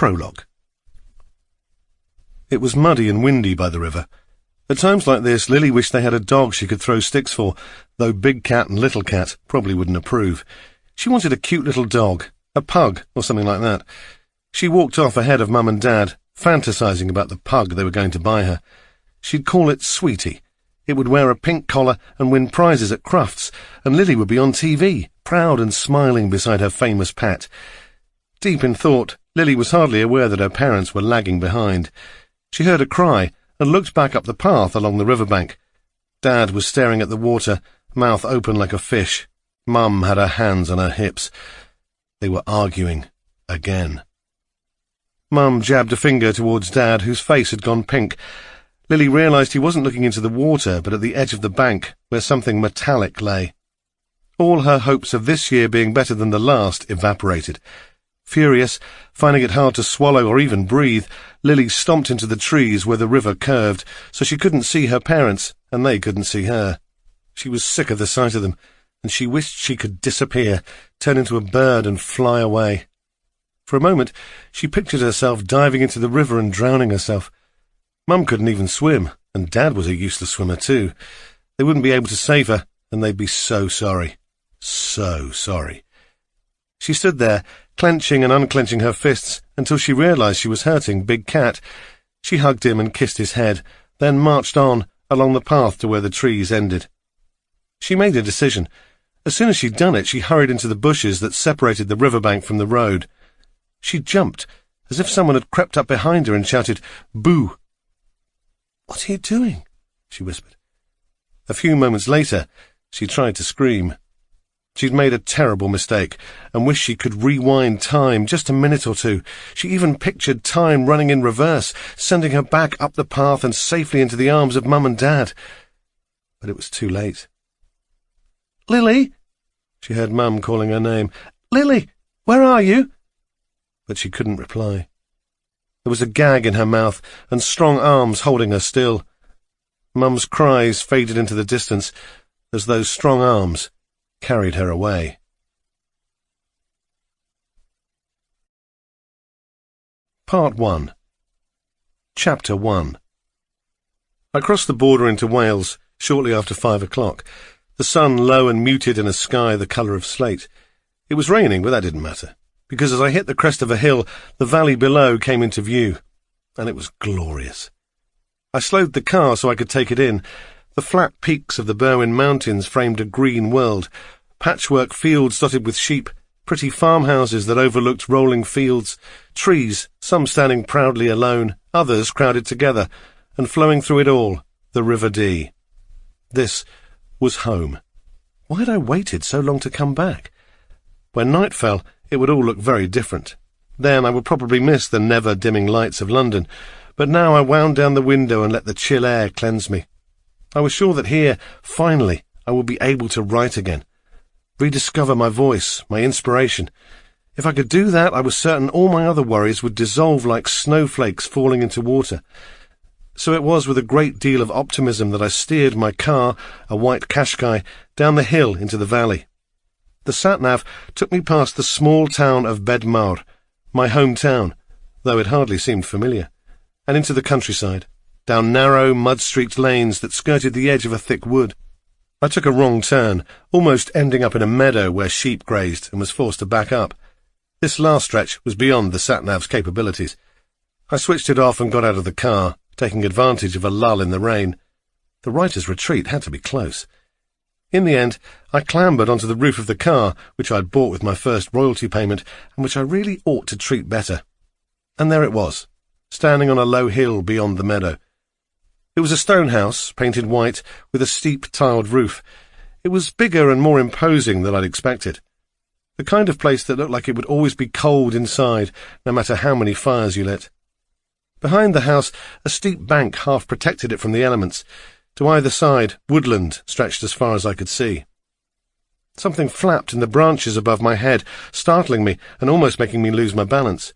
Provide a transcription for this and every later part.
Prologue. It was muddy and windy by the river. At times like this, Lily wished they had a dog she could throw sticks for, though Big Cat and Little Cat probably wouldn't approve. She wanted a cute little dog, a pug or something like that. She walked off ahead of Mum and Dad, fantasizing about the pug they were going to buy her. She'd call it Sweetie. It would wear a pink collar and win prizes at Crufts, and Lily would be on TV, proud and smiling beside her famous pet. Deep in thought, Lily was hardly aware that her parents were lagging behind. She heard a cry and looked back up the path along the riverbank. Dad was staring at the water, mouth open like a fish. Mum had her hands on her hips. They were arguing again. Mum jabbed a finger towards Dad, whose face had gone pink. Lily realised he wasn't looking into the water, but at the edge of the bank, where something metallic lay. All her hopes of this year being better than the last evaporated. Furious, finding it hard to swallow or even breathe, Lily stomped into the trees where the river curved, so she couldn't see her parents, and they couldn't see her. She was sick of the sight of them, and she wished she could disappear, turn into a bird and fly away. For a moment, she pictured herself diving into the river and drowning herself. Mum couldn't even swim, and Dad was a useless swimmer too. They wouldn't be able to save her, and they'd be so sorry. So sorry. She stood there, clenching and unclenching her fists, until she realised she was hurting Big Cat. She hugged him and kissed his head, then marched on, along the path to where the trees ended. She made a decision. As soon as she'd done it, she hurried into the bushes that separated the riverbank from the road. She jumped, as if someone had crept up behind her and shouted, "Boo!" "What are you doing?" she whispered. A few moments later, she tried to scream. She'd made a terrible mistake, and wished she could rewind time just a minute or two. She even pictured time running in reverse, sending her back up the path and safely into the arms of Mum and Dad. But it was too late. "Lily!" She heard Mum calling her name. "Lily, where are you?" But she couldn't reply. There was a gag in her mouth and strong arms holding her still. Mum's cries faded into the distance as those strong arms carried her away. Part 1. Chapter 1. I crossed the border into Wales shortly after 5 o'clock, the sun low and muted in a sky the colour of slate. It was raining, but that didn't matter, because as I hit the crest of a hill, the valley below came into view, and it was glorious. I slowed the car so I could take it in. The flat peaks of the Berwyn Mountains framed a green world, patchwork fields dotted with sheep, pretty farmhouses that overlooked rolling fields, trees, some standing proudly alone, others crowded together, and flowing through it all, the River Dee. This was home. Why had I waited so long to come back? When night fell, it would all look very different. Then I would probably miss the never-dimming lights of London, but now I wound down the window and let the chill air cleanse me. I was sure that here, finally, I would be able to write again, rediscover my voice, my inspiration. If I could do that, I was certain all my other worries would dissolve like snowflakes falling into water. So it was with a great deal of optimism that I steered my car, a white Qashqai, down the hill into the valley. The sat-nav took me past the small town of Bedmawr, my hometown, though it hardly seemed familiar, and into the countryside, down narrow, mud-streaked lanes that skirted the edge of a thick wood. I took a wrong turn, almost ending up in a meadow where sheep grazed, and was forced to back up. This last stretch was beyond the sat-nav's capabilities. I switched it off and got out of the car, taking advantage of a lull in the rain. The writer's retreat had to be close. In the end, I clambered onto the roof of the car, which I'd bought with my first royalty payment, and which I really ought to treat better. And there it was, standing on a low hill beyond the meadow. It was a stone house, painted white, with a steep tiled roof. It was bigger and more imposing than I'd expected. The kind of place that looked like it would always be cold inside, no matter how many fires you lit. Behind the house, a steep bank half protected it from the elements. To either side, woodland stretched as far as I could see. Something flapped in the branches above my head, startling me and almost making me lose my balance.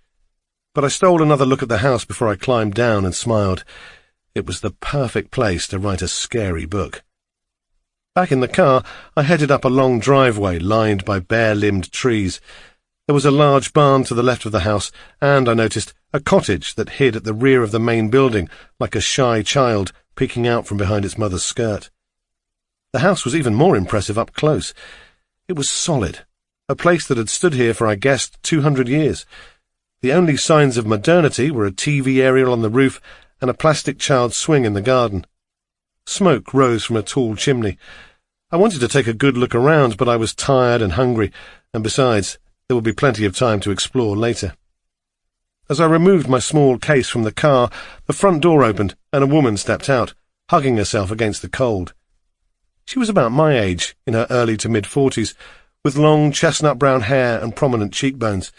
But I stole another look at the house before I climbed down and smiled. It was the perfect place to write a scary book. Back in the car, I headed up a long driveway lined by bare-limbed trees. There was a large barn to the left of the house, and, I noticed, a cottage that hid at the rear of the main building, like a shy child peeking out from behind its mother's skirt. The house was even more impressive up close. It was solid, a place that had stood here for, I guessed, 200 years. The only signs of modernity were a TV aerial on the roof and a plastic child swing in the garden. Smoke rose from a tall chimney. I wanted to take a good look around, but I was tired and hungry, and besides, there would be plenty of time to explore later. As I removed my small case from the car, the front door opened and a woman stepped out, hugging herself against the cold. She was about my age, in her early to mid-40s, with long chestnut-brown hair and prominent cheekbones.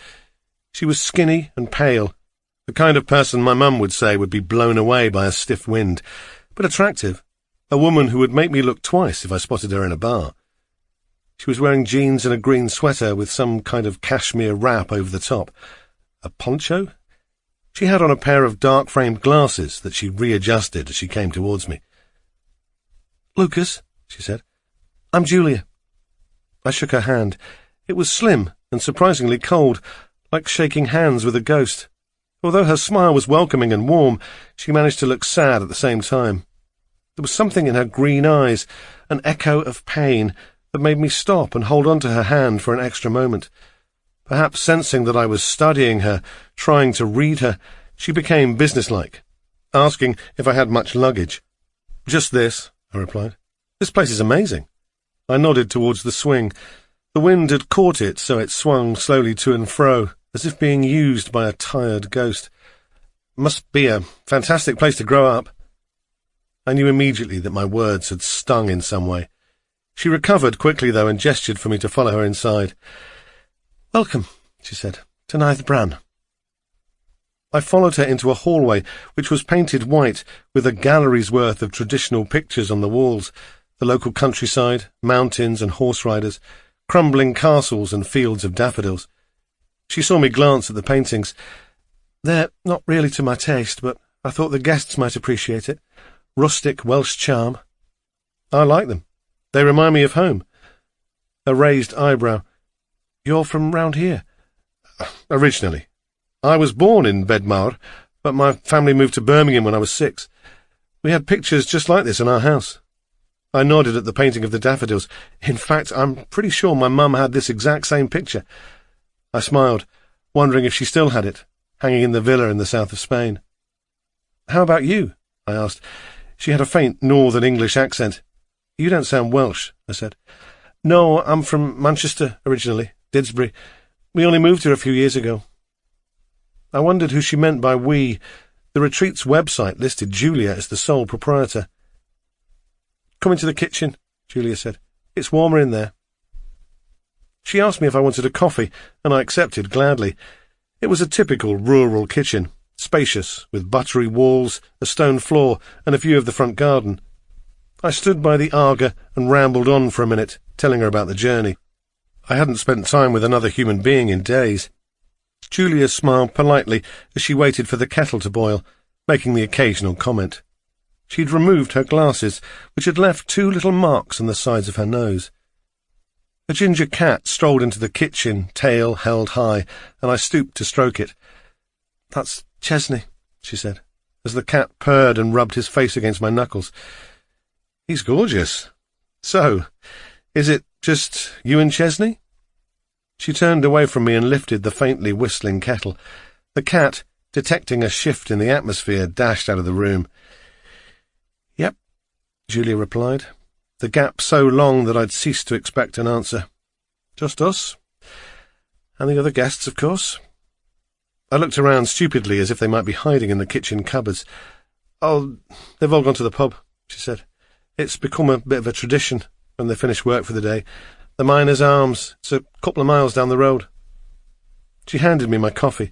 She was skinny and pale, the kind of person my mum would say would be blown away by a stiff wind, but attractive, a woman who would make me look twice if I spotted her in a bar. She was wearing jeans and a green sweater with some kind of cashmere wrap over the top. A poncho? She had on a pair of dark-framed glasses that she readjusted as she came towards me. "Lucas," she said, "I'm Julia." I shook her hand. It was slim and surprisingly cold, like shaking hands with a ghost. Although her smile was welcoming and warm, she managed to look sad at the same time. There was something in her green eyes, an echo of pain, that made me stop and hold on to her hand for an extra moment. Perhaps sensing that I was studying her, trying to read her, she became businesslike, asking if I had much luggage. "Just this," I replied. "This place is amazing." I nodded towards the swing. The wind had caught it, so it swung slowly to and fro, as if being used by a tired ghost. "Must be a fantastic place to grow up." I knew immediately that my words had stung in some way. She recovered quickly, though, and gestured for me to follow her inside. "Welcome," she said, "to Neath Bran." I followed her into a hallway which was painted white with a gallery's worth of traditional pictures on the walls, the local countryside, mountains and horse riders, crumbling castles and fields of daffodils. She saw me glance at the paintings. "They're not really to my taste, but I thought the guests might appreciate it. Rustic Welsh charm." "I like them. They remind me of home." A raised eyebrow. "You're from round here?" "Originally. I was born in Bedmawr, but my family moved to Birmingham when I was 6. We had pictures just like this in our house." I nodded at the painting of the daffodils. "In fact, I'm pretty sure my mum had this exact same picture." I smiled, wondering if she still had it, hanging in the villa in the south of Spain. "How about you?" I asked. She had a faint northern English accent. "You don't sound Welsh," I said. "No, I'm from Manchester originally, Didsbury. We only moved here a few years ago." I wondered who she meant by we. The retreat's website listed Julia as the sole proprietor. "Come into the kitchen," Julia said. "It's warmer in there." She asked me if I wanted a coffee, and I accepted gladly. It was a typical rural kitchen, spacious, with buttery walls, a stone floor, and a view of the front garden. I stood by the Aga and rambled on for a minute, telling her about the journey. I hadn't spent time with another human being in days. Julia smiled politely as she waited for the kettle to boil, making the occasional comment. She'd removed her glasses, which had left 2 little marks on the sides of her nose. A ginger cat strolled into the kitchen, tail held high, and I stooped to stroke it. "That's Chesney," she said, as the cat purred and rubbed his face against my knuckles. "He's gorgeous. So, is it just you and Chesney?" She turned away from me and lifted the faintly whistling kettle. The cat, detecting a shift in the atmosphere, dashed out of the room. "Yep," Julia replied, the gap so long that I'd ceased to expect an answer. "Just us. And the other guests, of course." I looked around stupidly as if they might be hiding in the kitchen cupboards. "Oh, they've all gone to the pub," she said. "It's become a bit of a tradition when they finish work for the day. The Miners' Arms. It's a couple of miles down the road." She handed me my coffee.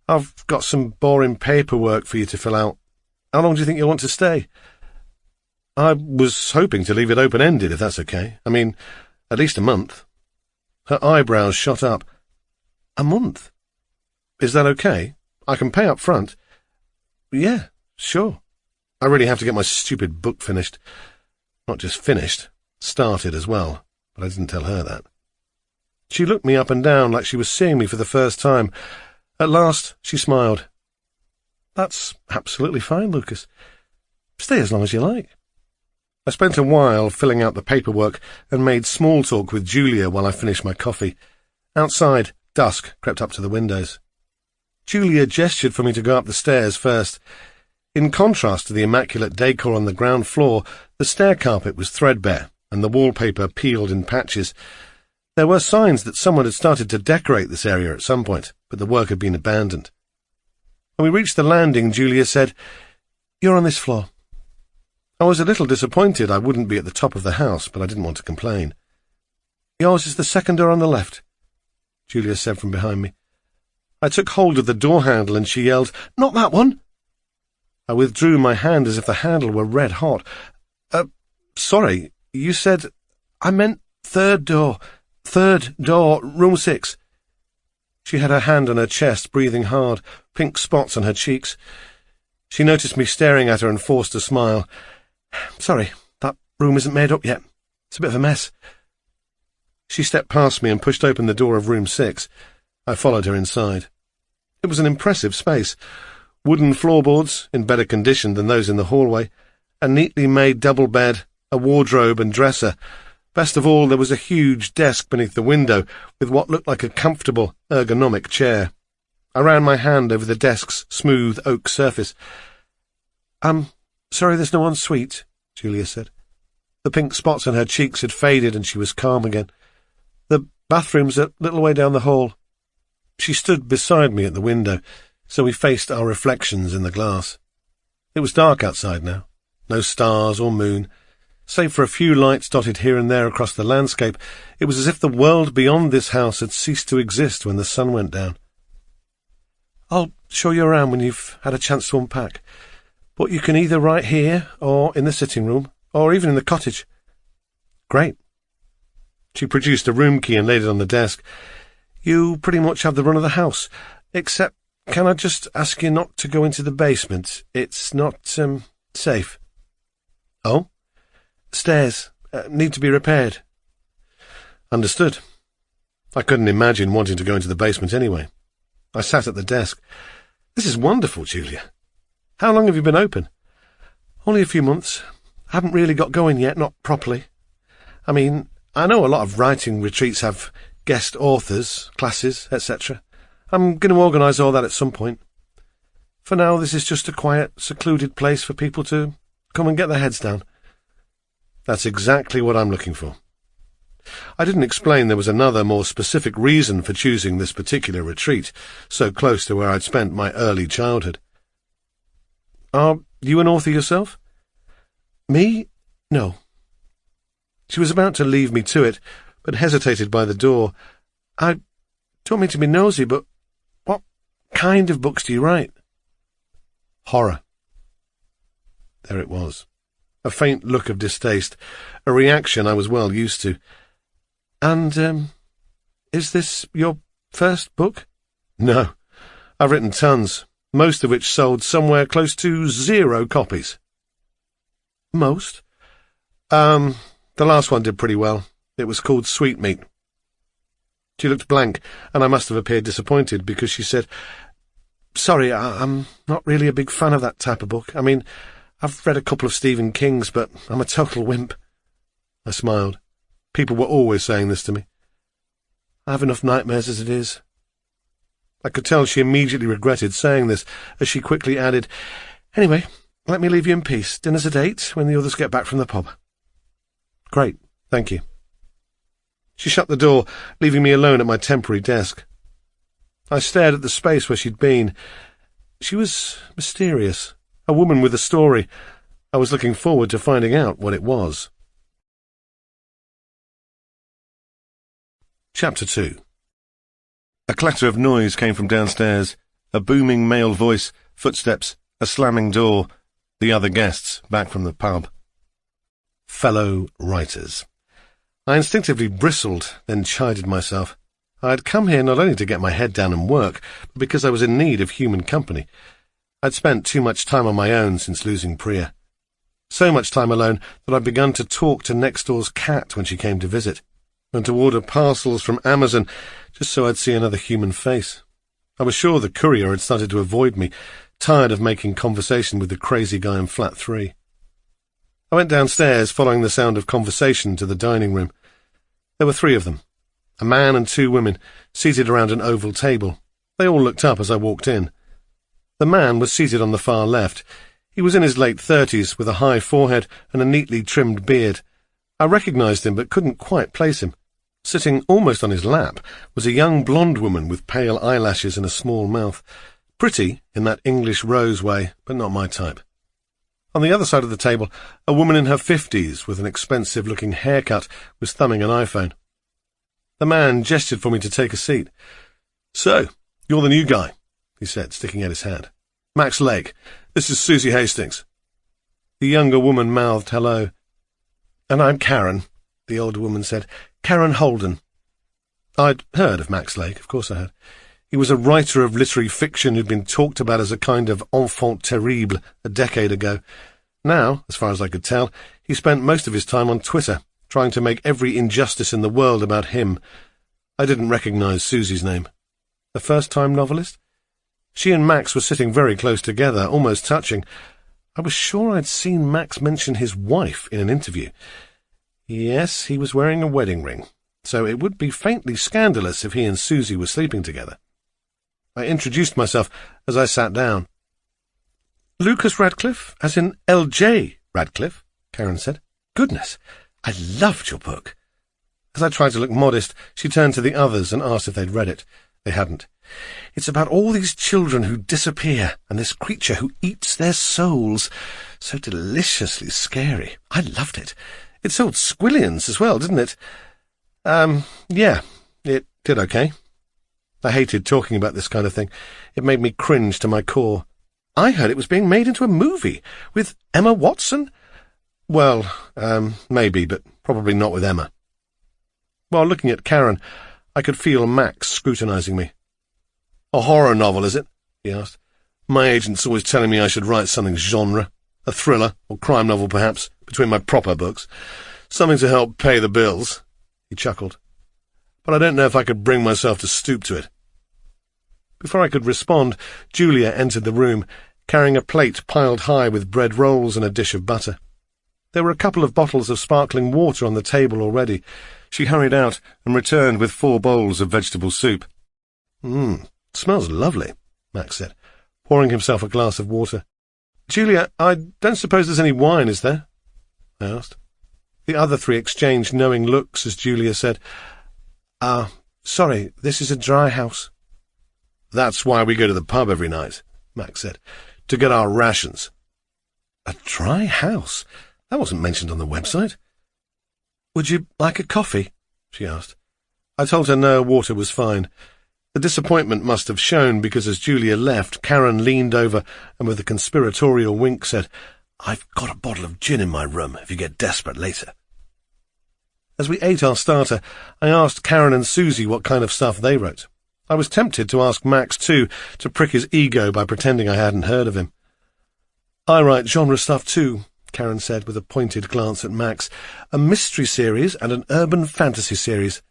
"I've got some boring paperwork for you to fill out. How long do you think you'll want to stay?" "I was hoping to leave it open-ended, if that's okay. I mean, at least a month." Her eyebrows shot up. "A month? Is that okay? I can pay up front." "Yeah, sure. I really have to get my stupid book finished. Not just finished, started as well, but I didn't tell her that." She looked me up and down like she was seeing me for the first time. At last, she smiled. "That's absolutely fine, Lucas. Stay as long as you like." I spent a while filling out the paperwork and made small talk with Julia while I finished my coffee. Outside, dusk crept up to the windows. Julia gestured for me to go up the stairs first. In contrast to the immaculate decor on the ground floor, the stair carpet was threadbare and the wallpaper peeled in patches. There were signs that someone had started to decorate this area at some point, but the work had been abandoned. When we reached the landing, Julia said, "You're on this floor." I was a little disappointed I wouldn't be at the top of the house, but I didn't want to complain. "Yours is the second door on the left," Julia said from behind me. I took hold of the door handle and she yelled, "Not that one!" I withdrew my hand as if the handle were red hot. Sorry, you said—" "I meant third door, room 6. She had her hand on her chest, breathing hard, pink spots on her cheeks. She noticed me staring at her and forced a smile. "Sorry, that room isn't made up yet. It's a bit of a mess." She stepped past me and pushed open the door of room 6. I followed her inside. It was an impressive space. Wooden floorboards, in better condition than those in the hallway, a neatly made double bed, a wardrobe and dresser. Best of all, there was a huge desk beneath the window with what looked like a comfortable, ergonomic chair. I ran my hand over the desk's smooth oak surface. "Sorry there's no ensuite," Julia said. The pink spots on her cheeks had faded and she was calm again. "The bathroom's a little way down the hall." She stood beside me at the window, so we faced our reflections in the glass. It was dark outside now. No stars or moon. Save for a few lights dotted here and there across the landscape, it was as if the world beyond this house had ceased to exist when the sun went down. "I'll show you around when you've had a chance to unpack. But you can either write here, or in the sitting room, or even in the cottage." "Great." She produced a room key and laid it on the desk. "You pretty much have the run of the house, except can I just ask you not to go into the basement? It's not, safe." "Oh?" "Stairs. Need to be repaired." "Understood." I couldn't imagine wanting to go into the basement anyway. I sat at the desk. "This is wonderful, Julia. How long have you been open?" "Only a few months. Haven't really got going yet, not properly. I mean, I know a lot of writing retreats have guest authors, classes, etc. I'm going to organise all that at some point. For now, this is just a quiet, secluded place for people to come and get their heads down." "That's exactly what I'm looking for." I didn't explain there was another, more specific reason for choosing this particular retreat, so close to where I'd spent my early childhood. "Are you an author yourself?" "Me? No." She was about to leave me to it, but hesitated by the door. "I don't mean to be nosy, but what kind of books do you write?" "Horror." There it was. A faint look of distaste, a reaction I was well used to. "And, is this your first book?" "No. I've written tons, most of which sold somewhere close to 0 copies. "Most?" The last one did pretty well. It was called Sweetmeat." She looked blank, and I must have appeared disappointed, because she said, "Sorry, I'm not really a big fan of that type of book. I mean, I've read a couple of Stephen King's, but I'm a total wimp." I smiled. People were always saying this to me. "I have enough nightmares as it is." I could tell she immediately regretted saying this, as she quickly added, "Anyway, let me leave you in peace. Dinner's at 8 when the others get back from the pub." "Great, thank you." She shut the door, leaving me alone at my temporary desk. I stared at the space where she'd been. She was mysterious, a woman with a story. I was looking forward to finding out what it was. Chapter 2. A clatter of noise came from downstairs, a booming male voice, footsteps, a slamming door, the other guests back from the pub. Fellow writers. I instinctively bristled, then chided myself. I had come here not only to get my head down and work, but because I was in need of human company. I'd spent too much time on my own since losing Priya. So much time alone that I'd begun to talk to next door's cat when she came to visit. and to order parcels from Amazon just so I'd see another human face. I was sure the courier had started to avoid me, tired of making conversation with the crazy guy in flat 3. I went downstairs, following the sound of conversation, to the dining room. There were 3 of them, a man and 2 women, seated around an oval table. They all looked up as I walked in. The man was seated on the far left. He was in his late 30s, with a high forehead and a neatly trimmed beard. I recognised him, but couldn't quite place him. Sitting almost on his lap was a young blonde woman with pale eyelashes and a small mouth. Pretty in that English rose way, but not my type. On the other side of the table, a woman in her 50s with an expensive-looking haircut was thumbing an iPhone. The man gestured for me to take a seat. "So, you're the new guy," he said, sticking out his hand. "Max Lake. This is Susie Hastings." The younger woman mouthed hello. "And I'm Karen," the older woman said. "Karen Holden." I'd heard of Max Lake, of course I had. He was a writer of literary fiction who'd been talked about as a kind of enfant terrible a decade ago. Now, as far as I could tell, he spent most of his time on Twitter, trying to make every injustice in the world about him. I didn't recognise Susie's name. A first-time novelist? She and Max were sitting very close together, almost touching. I was sure I'd seen Max mention his wife in an interview. Yes, he was wearing a wedding ring, so it would be faintly scandalous if he and Susie were sleeping together. I introduced myself as I sat down. "Lucas Radcliffe, as in L.J. Radcliffe," Karen said. "Goodness, I loved your book." As I tried to look modest, she turned to the others and asked if they'd read it. They hadn't. "It's about all these children who disappear, and this creature who eats their souls. So deliciously scary. I loved it. It sold squillions as well, didn't it?" Yeah, it did okay. I hated talking about this kind of thing. It made me cringe to my core. "I heard it was being made into a movie, with Emma Watson?" "Well, maybe, but probably not with Emma." While looking at Karen, I could feel Max scrutinising me. "A horror novel, is it?" he asked. "My agent's always telling me I should write something genre. A thriller, or crime novel perhaps, between my proper books. Something to help pay the bills." He chuckled. "But I don't know if I could bring myself to stoop to it." Before I could respond, Julia entered the room, carrying a plate piled high with bread rolls and a dish of butter. There were a couple of bottles of sparkling water on the table already. She hurried out and returned with 4 bowls of vegetable soup. Smells lovely," Max said, pouring himself a glass of water. "Julia, I don't suppose there's any wine, is there?" I asked. The other 3 exchanged knowing looks as Julia said, Sorry, this is a dry house." "That's why we go to the pub every night," Max said, "to get our rations." A dry house? That wasn't mentioned on the website. "Would you like a coffee?" she asked. I told her no, water was fine. The disappointment must have shown, because as Julia left, Karen leaned over and with a conspiratorial wink said, "I've got a bottle of gin in my room if you get desperate later." As we ate our starter, I asked Karen and Susie what kind of stuff they wrote. I was tempted to ask Max too, to prick his ego by pretending I hadn't heard of him. "I write genre stuff too," Karen said with a pointed glance at Max. "A mystery series and an urban fantasy series."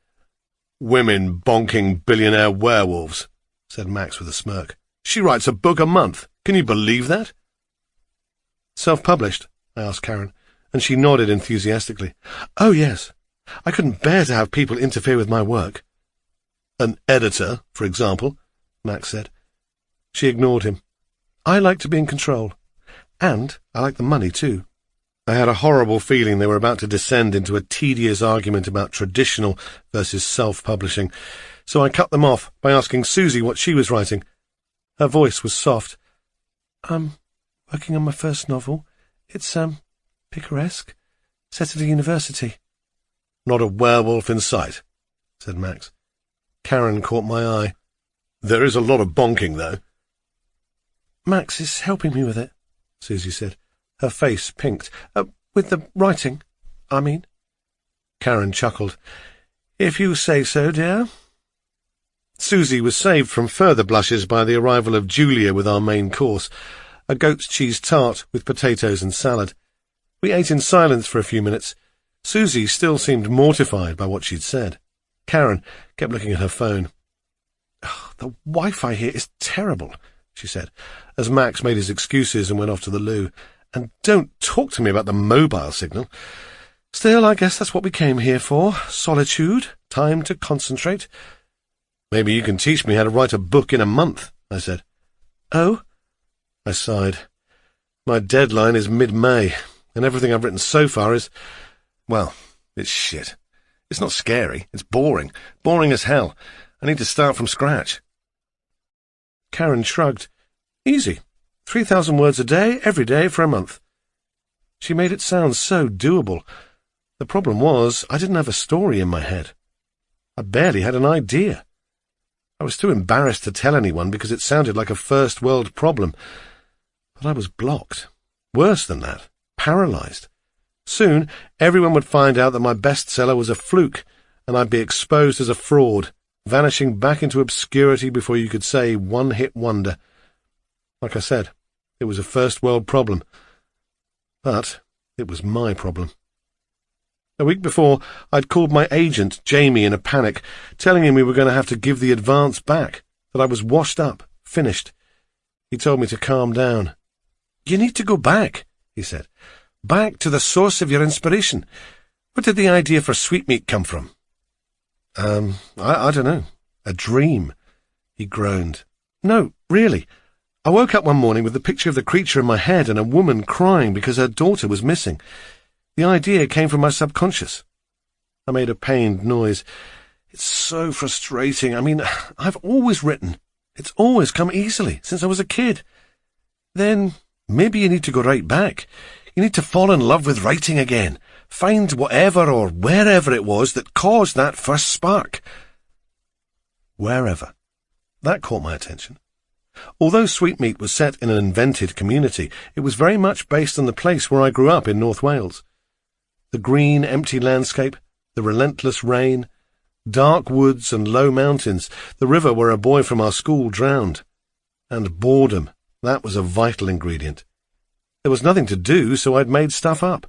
"Women bonking billionaire werewolves," said Max with a smirk. "She writes a book a month. Can you believe that?" "Self-published?" I asked Karen, and she nodded enthusiastically. "Oh, yes. I couldn't bear to have people interfere with my work." "An editor, for example," Max said. She ignored him. "I like to be in control. And I like the money, too." I had a horrible feeling they were about to descend into a tedious argument about traditional versus self-publishing, so I cut them off by asking Susie what she was writing. Her voice was soft. "I'm working on my first novel. It's, picaresque, set at a university." "Not a werewolf in sight," said Max. Karen caught my eye. "There is a lot of bonking, though." "Max is helping me with it," Susie said. Her face pinked. "With the writing, I mean." Karen chuckled. "If you say so, dear." Susie was saved from further blushes by the arrival of Julia with our main course, a goat's cheese tart with potatoes and salad. We ate in silence for a few minutes. Susie still seemed mortified by what she'd said. Karen kept looking at her phone. "Oh, the Wi-Fi here is terrible," she said, as Max made his excuses and went off to the loo. "And don't talk to me about the mobile signal. Still, I guess that's what we came here for. Solitude, time to concentrate." "Maybe you can teach me how to write a book in a month," I said. "Oh?" I sighed. "My deadline is mid-May, and everything I've written so far is, well, it's shit. It's not scary, it's boring. Boring as hell. I need to start from scratch." Karen shrugged. "Easy. 3,000 words a day, every day for a month." She made it sound so doable. The problem was, I didn't have a story in my head. I barely had an idea. I was too embarrassed to tell anyone because it sounded like a first-world problem. But I was blocked. Worse than that, paralyzed. Soon, everyone would find out that my bestseller was a fluke, and I'd be exposed as a fraud, vanishing back into obscurity before you could say one-hit wonder. Like I said, it was a first-world problem. But it was my problem. A week before, I'd called my agent, Jamie, in a panic, telling him we were going to have to give the advance back, that I was washed up, finished. He told me to calm down. "You need to go back," he said. "Back to the source of your inspiration. Where did the idea for Sweetmeat come from?" I don't know. A dream." He groaned. "No, really. I woke up one morning with the picture of the creature in my head and a woman crying because her daughter was missing. The idea came from my subconscious." I made a pained noise. "It's so frustrating. I mean, I've always written. It's always come easily, since I was a kid." "Then maybe you need to go right back. You need to fall in love with writing again. Find whatever or wherever it was that caused that first spark." Wherever. That caught my attention. Although Sweetmeat was set in an invented community, it was very much based on the place where I grew up in North Wales. The green, empty landscape, the relentless rain, dark woods and low mountains, the river where a boy from our school drowned. And boredom, that was a vital ingredient. There was nothing to do, so I'd made stuff up.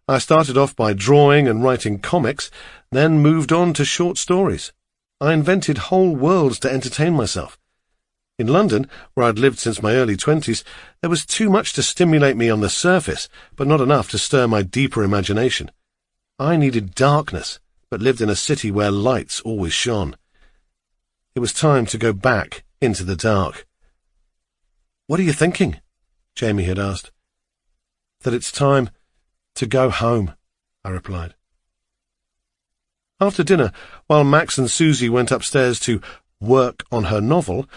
I started off by drawing and writing comics, then moved on to short stories. I invented whole worlds to entertain myself. In London, where I'd lived since my early 20s, there was too much to stimulate me on the surface, but not enough to stir my deeper imagination. I needed darkness, but lived in a city where lights always shone. It was time to go back into the dark. "What are you thinking?" Jamie had asked. "That it's time to go home," I replied. After dinner, while Max and Susie went upstairs to work on her novel,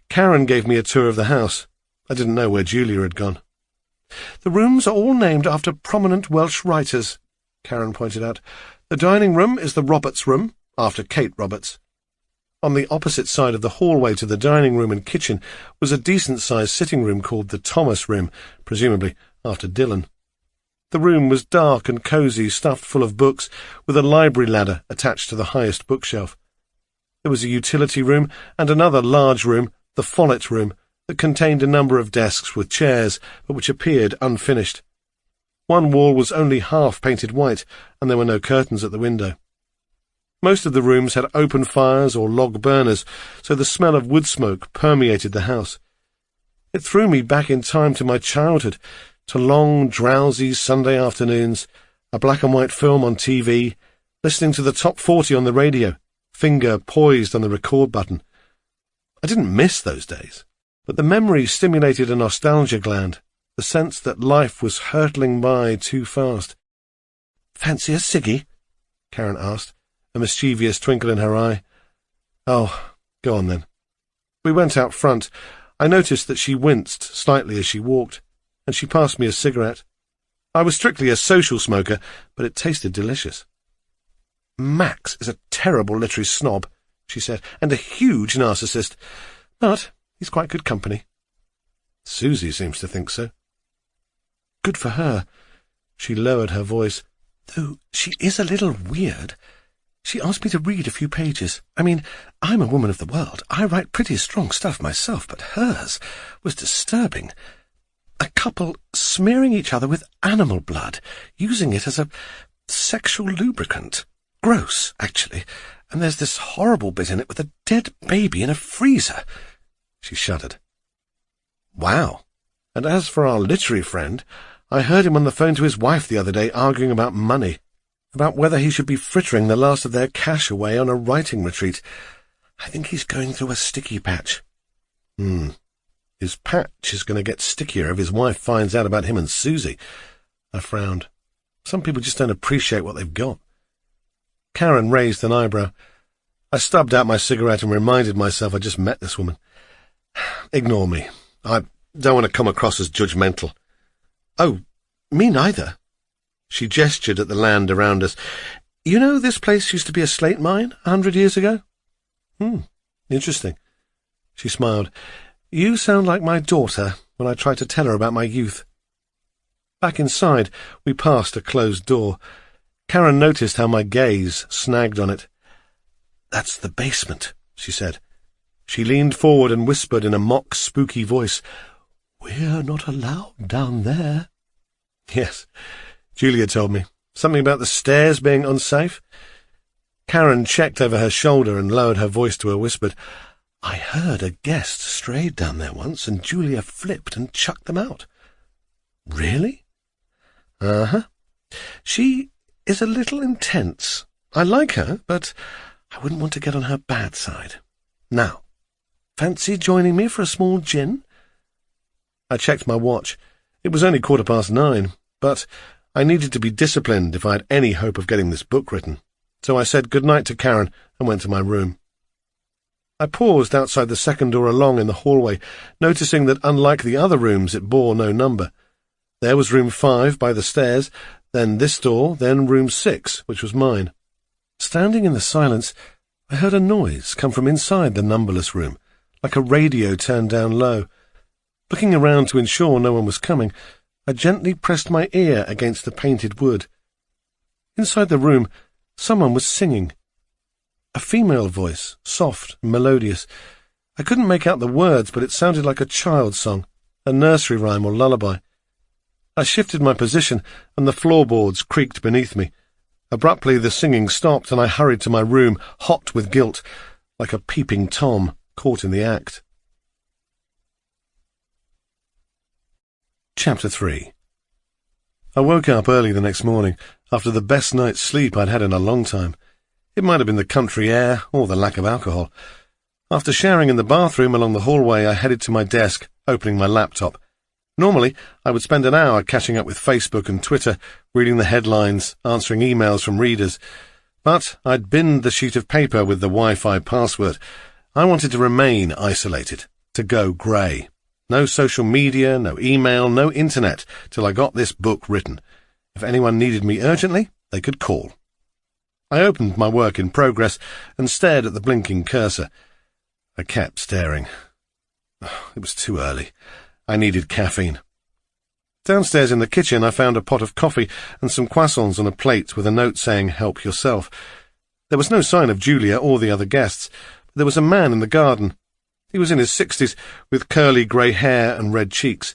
Karen gave me a tour of the house. I didn't know where Julia had gone. "The rooms are all named after prominent Welsh writers," Karen pointed out. "The dining room is the Roberts room, after Kate Roberts. On the opposite side of the hallway to the dining room and kitchen was a decent-sized sitting room called the Thomas room, presumably after Dylan. The room was dark and cosy, stuffed full of books, with a library ladder attached to the highest bookshelf. There was a utility room and another large room, the Follett room, that contained a number of desks with chairs, but which appeared unfinished. One wall was only half painted white, and there were no curtains at the window. Most of the rooms had open fires or log burners, so the smell of wood smoke permeated the house. It threw me back in time to my childhood, to long, drowsy Sunday afternoons, a black-and-white film on TV, listening to the top 40 on the radio, finger poised on the record button. I didn't miss those days, but the memory stimulated a nostalgia gland, the sense that life was hurtling by too fast. "Fancy a ciggy?" Karen asked, a mischievous twinkle in her eye. "Oh, go on then." We went out front. I noticed that she winced slightly as she walked, and she passed me a cigarette. I was strictly a social smoker, but it tasted delicious. "Max is a terrible literary snob," she said, "and a huge narcissist. But he's quite good company." "Susie seems to think so." "Good for her." She lowered her voice. "Though she is a little weird. She asked me to read a few pages. I mean, I'm a woman of the world. I write pretty strong stuff myself, but hers was disturbing. A couple smearing each other with animal blood, using it as a Sexual lubricant. Gross, actually. And there's this horrible bit in it with a dead baby in a freezer. She shuddered. Wow. And as for our literary friend, I heard him on the phone to his wife the other day arguing about money, about whether he should be frittering the last of their cash away on a writing retreat. I think he's going through a sticky patch. His patch is going to get stickier if his wife finds out about him and Susie. I frowned. Some people just don't appreciate what they've got. Karen raised an eyebrow. I stubbed out my cigarette and reminded myself I just met this woman. Ignore me. I don't want to come across as judgmental. Oh, me neither. She gestured at the land around us. You know, this place used to be a slate mine 100 years ago? Interesting. She smiled. You sound like my daughter when I tried to tell her about my youth. Back inside, we passed a closed door. Karen noticed how my gaze snagged on it. That's the basement, she said. She leaned forward and whispered in a mock, spooky voice, We're not allowed down there. Yes, Julia told me. Something about the stairs being unsafe. Karen checked over her shoulder and lowered her voice to a whisper. I heard a guest strayed down there once, and Julia flipped and chucked them out. Really? Uh-huh. She is a little intense. I like her, but I wouldn't want to get on her bad side. Now, fancy joining me for a small gin? I checked my watch. It was only 9:15, but I needed to be disciplined if I had any hope of getting this book written. So I said good night to Karen and went to my room. I paused outside the second door along in the hallway, noticing that unlike the other rooms it bore no number. There was room 5 by the stairs, then this door, then room 6, which was mine. Standing in the silence, I heard a noise come from inside the numberless room, like a radio turned down low. Looking around to ensure no one was coming, I gently pressed my ear against the painted wood. Inside the room, someone was singing. A female voice, soft and melodious. I couldn't make out the words, but it sounded like a child's song, a nursery rhyme or lullaby. I shifted my position, and the floorboards creaked beneath me. Abruptly the singing stopped, and I hurried to my room, hot with guilt, like a peeping Tom caught in the act. Chapter 3. I woke up early the next morning, after the best night's sleep I'd had in a long time. It might have been the country air or the lack of alcohol. After showering in the bathroom along the hallway, I headed to my desk, opening my laptop. Normally, I would spend an hour catching up with Facebook and Twitter, reading the headlines, answering emails from readers. But I'd binned the sheet of paper with the Wi-Fi password. I wanted to remain isolated, to go grey. No social media, no email, no internet, till I got this book written. If anyone needed me urgently, they could call. I opened my work in progress and stared at the blinking cursor. I kept staring. It was too early. I needed caffeine. Downstairs in the kitchen I found a pot of coffee and some croissants on a plate with a note saying, "Help yourself." There was no sign of Julia or the other guests, but there was a man in the garden. He was in his 60s, with curly grey hair and red cheeks.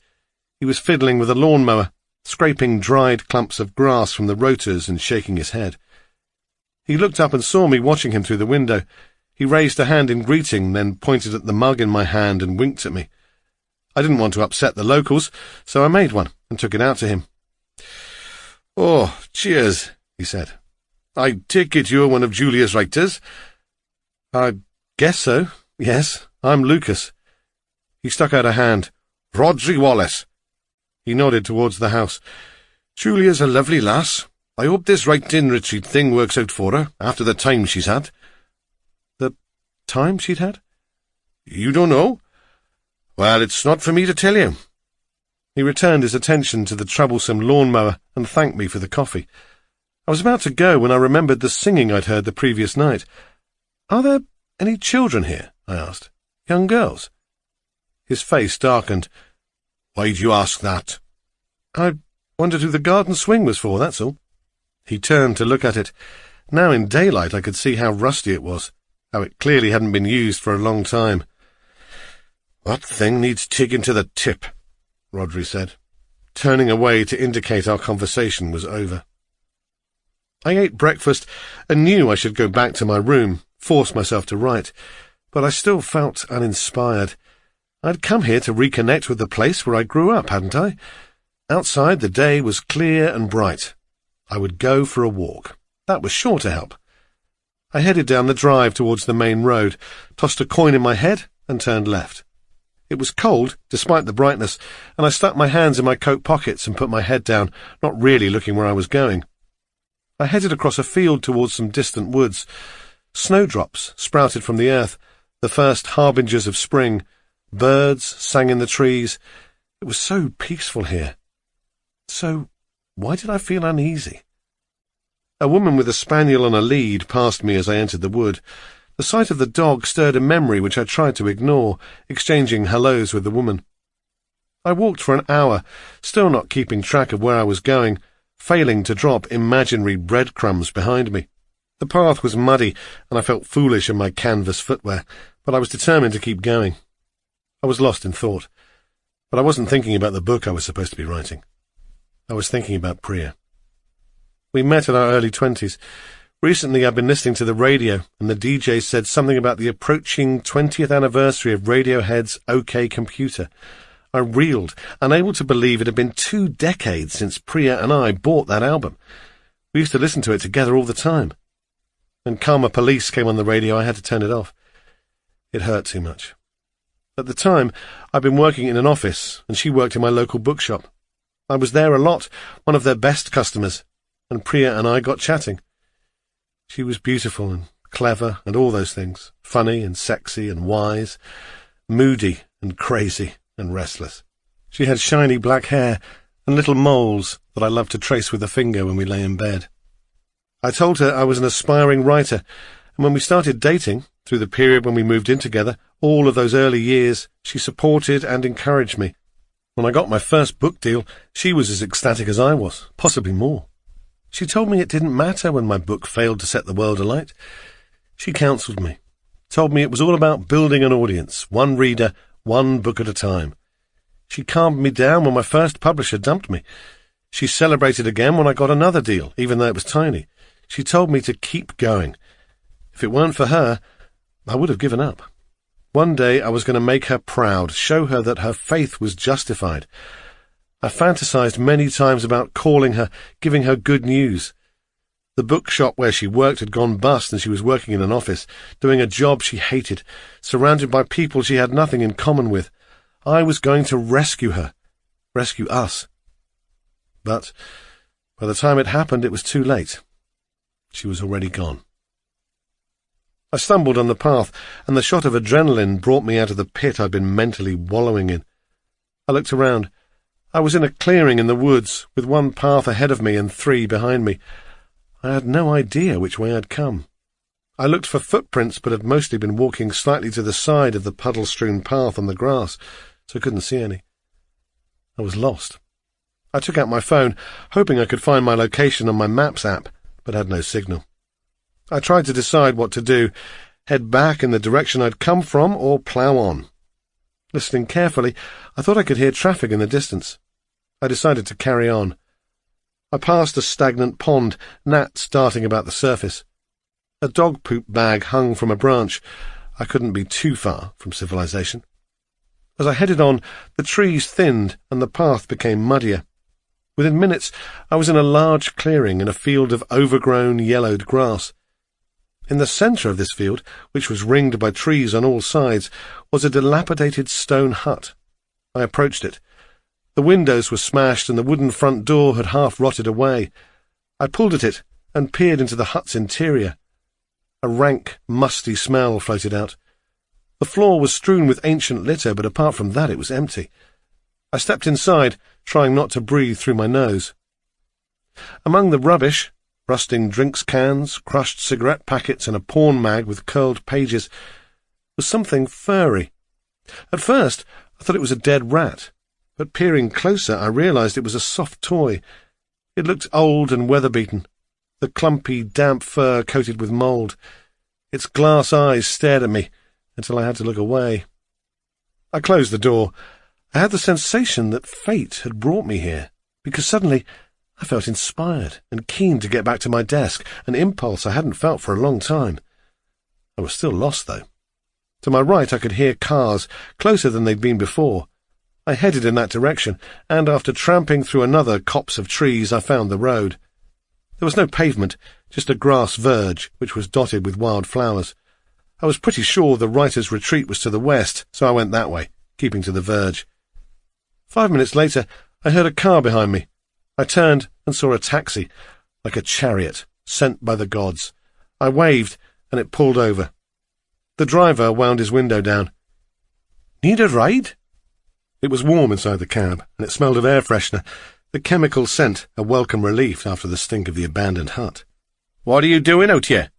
He was fiddling with a lawnmower, scraping dried clumps of grass from the rotors and shaking his head. He looked up and saw me watching him through the window. He raised a hand in greeting, then pointed at the mug in my hand and winked at me. I didn't want to upset the locals, so I made one and took it out to him. "Oh, cheers," he said. "I take it you're one of Julia's writers?" "I guess so, yes. I'm Lucas." He stuck out a hand. "Rhodri Wallace." He nodded towards the house. "Julia's a lovely lass. I hope this writing retreat thing works out for her, after the time she's had." The time she'd had? "You don't know? Well, it's not for me to tell you." He returned his attention to the troublesome lawnmower and thanked me for the coffee. I was about to go when I remembered the singing I'd heard the previous night. "Are there any children here?" I asked. "Young girls?" His face darkened. "Why do you ask that?" "I wondered who the garden swing was for, that's all." He turned to look at it. Now in daylight I could see how rusty it was, how it clearly hadn't been used for a long time. "That thing needs taking to the tip," Rhodri said, turning away to indicate our conversation was over. I ate breakfast and knew I should go back to my room, force myself to write, but I still felt uninspired. I'd come here to reconnect with the place where I grew up, hadn't I? Outside the day was clear and bright. I would go for a walk. That was sure to help. I headed down the drive towards the main road, tossed a coin in my head and turned left. It was cold, despite the brightness, and I stuck my hands in my coat pockets and put my head down, not really looking where I was going. I headed across a field towards some distant woods. Snowdrops sprouted from the earth, the first harbingers of spring. Birds sang in the trees. It was so peaceful here. So, why did I feel uneasy? A woman with a spaniel on a lead passed me as I entered the wood. The sight of the dog stirred a memory which I tried to ignore, exchanging hellos with the woman. I walked for an hour, still not keeping track of where I was going, failing to drop imaginary breadcrumbs behind me. The path was muddy, and I felt foolish in my canvas footwear, but I was determined to keep going. I was lost in thought, but I wasn't thinking about the book I was supposed to be writing. I was thinking about Priya. We met in our early 20s. Recently I'd been listening to the radio, and the DJ said something about the approaching 20th anniversary of Radiohead's OK Computer. I reeled, unable to believe it had been 2 decades since Priya and I bought that album. We used to listen to it together all the time. When Karma Police came on the radio, I had to turn it off. It hurt too much. At the time, I'd been working in an office, and she worked in my local bookshop. I was there a lot, one of their best customers, and Priya and I got chatting. She was beautiful and clever and all those things, funny and sexy and wise, moody and crazy and restless. She had shiny black hair and little moles that I loved to trace with a finger when we lay in bed. I told her I was an aspiring writer, and when we started dating, through the period when we moved in together, all of those early years, she supported and encouraged me. When I got my first book deal, she was as ecstatic as I was, possibly more. She told me it didn't matter when my book failed to set the world alight. She counselled me, told me it was all about building an audience, one reader, one book at a time. She calmed me down when my first publisher dumped me. She celebrated again when I got another deal, even though it was tiny. She told me to keep going. If it weren't for her, I would have given up. One day I was going to make her proud, show her that her faith was justified. I fantasized many times about calling her, giving her good news. The bookshop where she worked had gone bust, and she was working in an office, doing a job she hated, surrounded by people she had nothing in common with. I was going to rescue her, rescue us. But by the time it happened, it was too late. She was already gone. I stumbled on the path, and the shot of adrenaline brought me out of the pit I'd been mentally wallowing in. I looked around. I was in a clearing in the woods, with 1 path ahead of me and 3 behind me. I had no idea which way I'd come. I looked for footprints, but had mostly been walking slightly to the side of the puddle-strewn path on the grass, so couldn't see any. I was lost. I took out my phone, hoping I could find my location on my Maps app, but had no signal. I tried to decide what to do, head back in the direction I'd come from or plough on. Listening carefully, I thought I could hear traffic in the distance. I decided to carry on. I passed a stagnant pond, gnats darting about the surface. A dog poop bag hung from a branch. I couldn't be too far from civilization. As I headed on, the trees thinned and the path became muddier. Within minutes, I was in a large clearing in a field of overgrown, yellowed grass. In the centre of this field, which was ringed by trees on all sides, was a dilapidated stone hut. I approached it. The windows were smashed and the wooden front door had half rotted away. I pulled at it and peered into the hut's interior. A rank, musty smell floated out. The floor was strewn with ancient litter, but apart from that it was empty. I stepped inside, trying not to breathe through my nose. Among the rubbish, rusting drinks cans, crushed cigarette packets and a porn mag with curled pages, was something furry. At first I thought it was a dead rat, but peering closer I realized it was a soft toy. It looked old and weather-beaten, the clumpy, damp fur coated with mould. Its glass eyes stared at me until I had to look away. I closed the door. I had the sensation that fate had brought me here, because suddenly I felt inspired and keen to get back to my desk, an impulse I hadn't felt for a long time. I was still lost, though. To my right I could hear cars, closer than they'd been before. I headed in that direction, and after tramping through another copse of trees I found the road. There was no pavement, just a grass verge, which was dotted with wild flowers. I was pretty sure the writer's retreat was to the west, so I went that way, keeping to the verge. 5 minutes later, I heard a car behind me. I turned and saw a taxi, like a chariot, sent by the gods. I waved, and it pulled over. The driver wound his window down. "Need a ride?" It was warm inside the cab, and it smelled of air freshener, the chemical scent a welcome relief after the stink of the abandoned hut. "What are you doing out here?"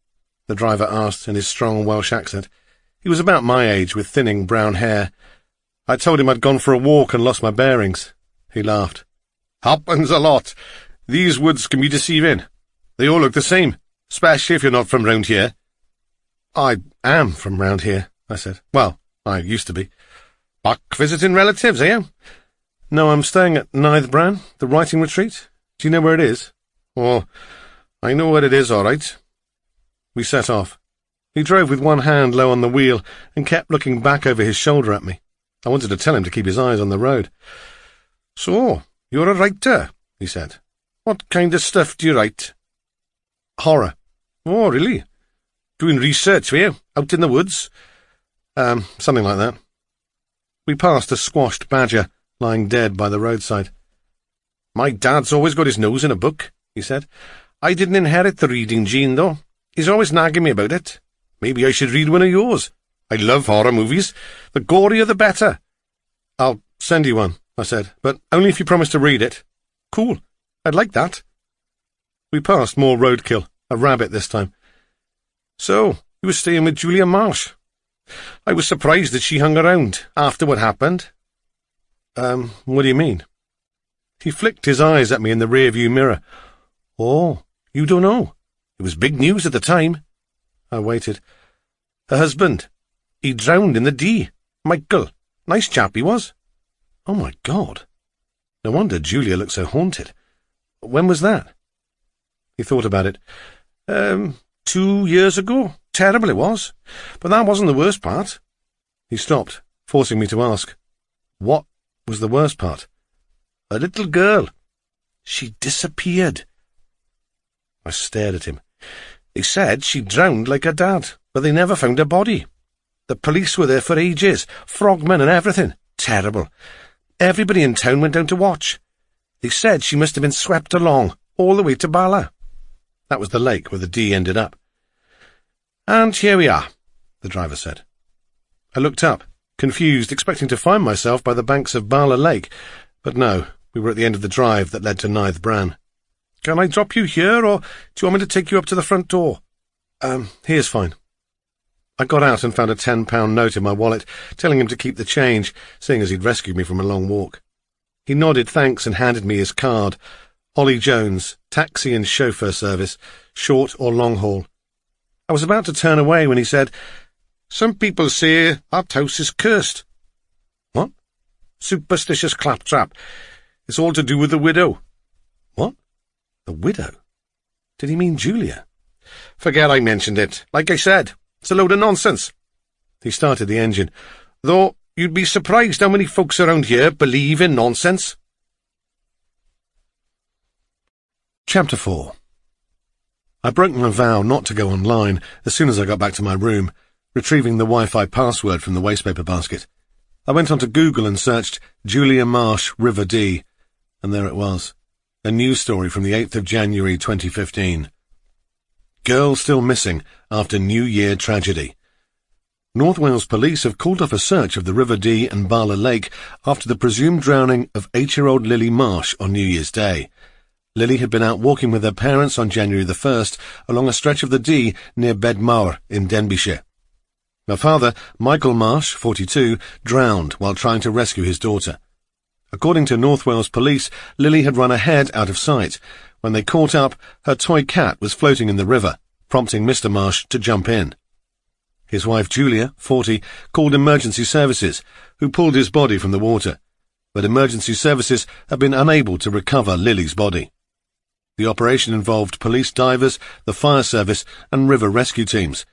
the driver asked in his strong Welsh accent. He was about my age, with thinning brown hair. I told him I'd gone for a walk and lost my bearings. He laughed. "Happens a lot. These woods can be deceiving. They all look the same, especially if you're not from round here." "I am from round here," I said. "Well, I used to be." "Back visiting relatives, are you?" "No, I'm staying at Nath Bran, the writing retreat. Do you know where it is?" "Oh, I know where it is, all right." We set off. He drove with one hand low on the wheel and kept looking back over his shoulder at me. I wanted to tell him to keep his eyes on the road. "So, you're a writer," he said. "What kind of stuff do you write?" "Horror." "Oh, really? Doing research, were you? Out in the woods?" Something like that." We passed a squashed badger, lying dead by the roadside. "My dad's always got his nose in a book," he said. "I didn't inherit the reading gene, though. He's always nagging me about it. Maybe I should read one of yours. I love horror movies. The gorier the better." "I'll send you one," I said, "but only if you promise to read it." "Cool. I'd like that." We passed more roadkill, a rabbit this time. "So, you were staying with Julia Marsh? I was surprised that she hung around after what happened." What do you mean?" He flicked his eyes at me in the rear-view mirror. "Oh, you don't know. It was big news at the time." I waited. "Her husband. He drowned in the Dee. Michael. Nice chap he was." "Oh, my God." No wonder Julia looked so haunted. "When was that?" He thought about it. 2 years ago. Terrible it was. But that wasn't the worst part." He stopped, forcing me to ask, "What was the worst part?" "A little girl. She disappeared." I stared at him. "They said she drowned like her dad, but they never found her body. The police were there for ages, frogmen and everything. Terrible. Everybody in town went down to watch. They said she must have been swept along, all the way to Bala." That was the lake where the Dee ended up. "And here we are," the driver said. I looked up, confused, expecting to find myself by the banks of Bala Lake, but no, we were at the end of the drive that led to Nath Bran. "Can I drop you here, or do you want me to take you up to the front door?" Here's fine." I got out and found a £10 note in my wallet, telling him to keep the change, seeing as he'd rescued me from a long walk. He nodded thanks and handed me his card. Ollie Jones, taxi and chauffeur service, short or long haul. I was about to turn away when he said, "Some people say that house is cursed." "What?" "Superstitious claptrap. It's all to do with the widow." "What? The widow? Did he mean Julia?" "Forget I mentioned it. Like I said, it's a load of nonsense." He started the engine. "Though you'd be surprised how many folks around here believe in nonsense." Chapter 4. I broke my vow not to go online as soon as I got back to my room, retrieving the Wi-Fi password from the wastepaper basket. I went onto Google and searched Julia Marsh River Dee, and there it was. A news story from the 8th of January 2015. Girl still missing after New Year tragedy. North Wales police have called off a search of the River Dee and Bala Lake after the presumed drowning of 8-year-old Lily Marsh on New Year's Day. Lily had been out walking with her parents on January the 1st along a stretch of the Dee near Bedmawr in Denbighshire. Her father, Michael Marsh, 42, drowned while trying to rescue his daughter. According to North Wales police, Lily had run ahead out of sight. When they caught up, her toy cat was floating in the river, prompting Mr. Marsh to jump in. His wife Julia, 40, called emergency services, who pulled his body from the water, but emergency services have been unable to recover Lily's body. The operation involved police divers, the fire service and river rescue teams.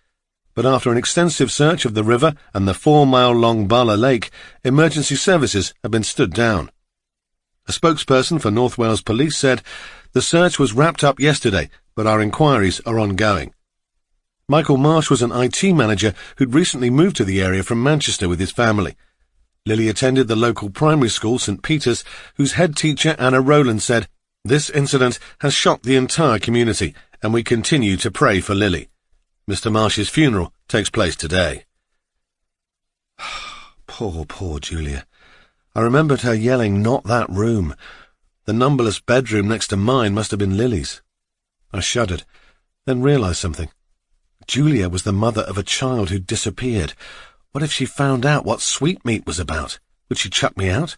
But after an extensive search of the river and the 4-mile-long Bala Lake, emergency services had been stood down. A spokesperson for North Wales Police said, "The search was wrapped up yesterday, but our inquiries are ongoing." Michael Marsh was an IT manager who'd recently moved to the area from Manchester with his family. Lily attended the local primary school, St Peter's, whose head teacher, Anna Rowland, said, "This incident has shocked the entire community, and we continue to pray for Lily." Mr Marsh's funeral takes place today. Poor Julia. I remembered her yelling, "Not that room." The numberless bedroom next to mine must have been Lily's. I shuddered, then realised something. Julia was the mother of a child who'd disappeared. What if she found out what Sweetmeat was about? Would she chuck me out?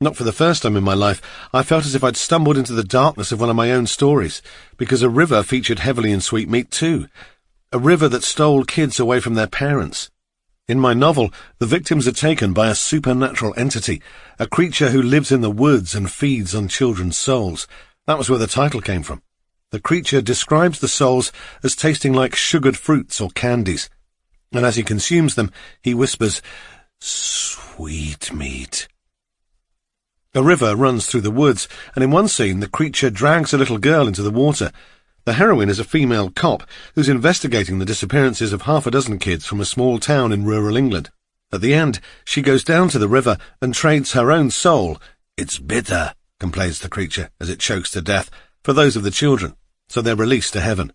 Not for the first time in my life, I felt as if I'd stumbled into the darkness of one of my own stories, because a river featured heavily in Sweetmeat too. A river that stole kids away from their parents. In my novel, the victims are taken by a supernatural entity, a creature who lives in the woods and feeds on children's souls. That was where the title came from. The creature describes the souls as tasting like sugared fruits or candies, and as he consumes them, he whispers, "Sweetmeat." A river runs through the woods, and in one scene the creature drags a little girl into the water. The heroine is a female cop who's investigating the disappearances of half a dozen kids from a small town in rural England. At the end, she goes down to the river and trades her own soul. "It's bitter," complains the creature as it chokes to death, for those of the children, so they're released to heaven.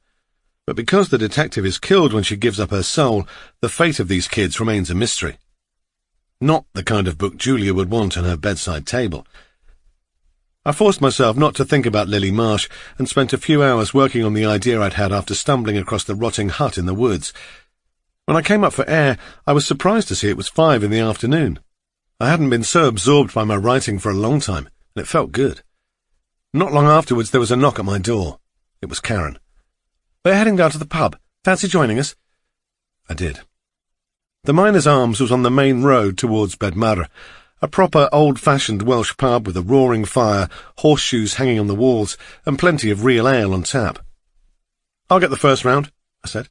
But because the detective is killed when she gives up her soul, the fate of these kids remains a mystery. Not the kind of book Julia would want on her bedside table. I forced myself not to think about Lily Marsh and spent a few hours working on the idea I'd had after stumbling across the rotting hut in the woods. When I came up for air, I was surprised to see it was 5 in the afternoon. I hadn't been so absorbed by my writing for a long time, and it felt good. Not long afterwards there was a knock at my door. It was Karen. "We're heading down to the pub. Fancy joining us?" I did. The Miners' Arms was on the main road towards Bedmarr, a proper old-fashioned Welsh pub with a roaring fire, horseshoes hanging on the walls, and plenty of real ale on tap. "I'll get the first round," I said.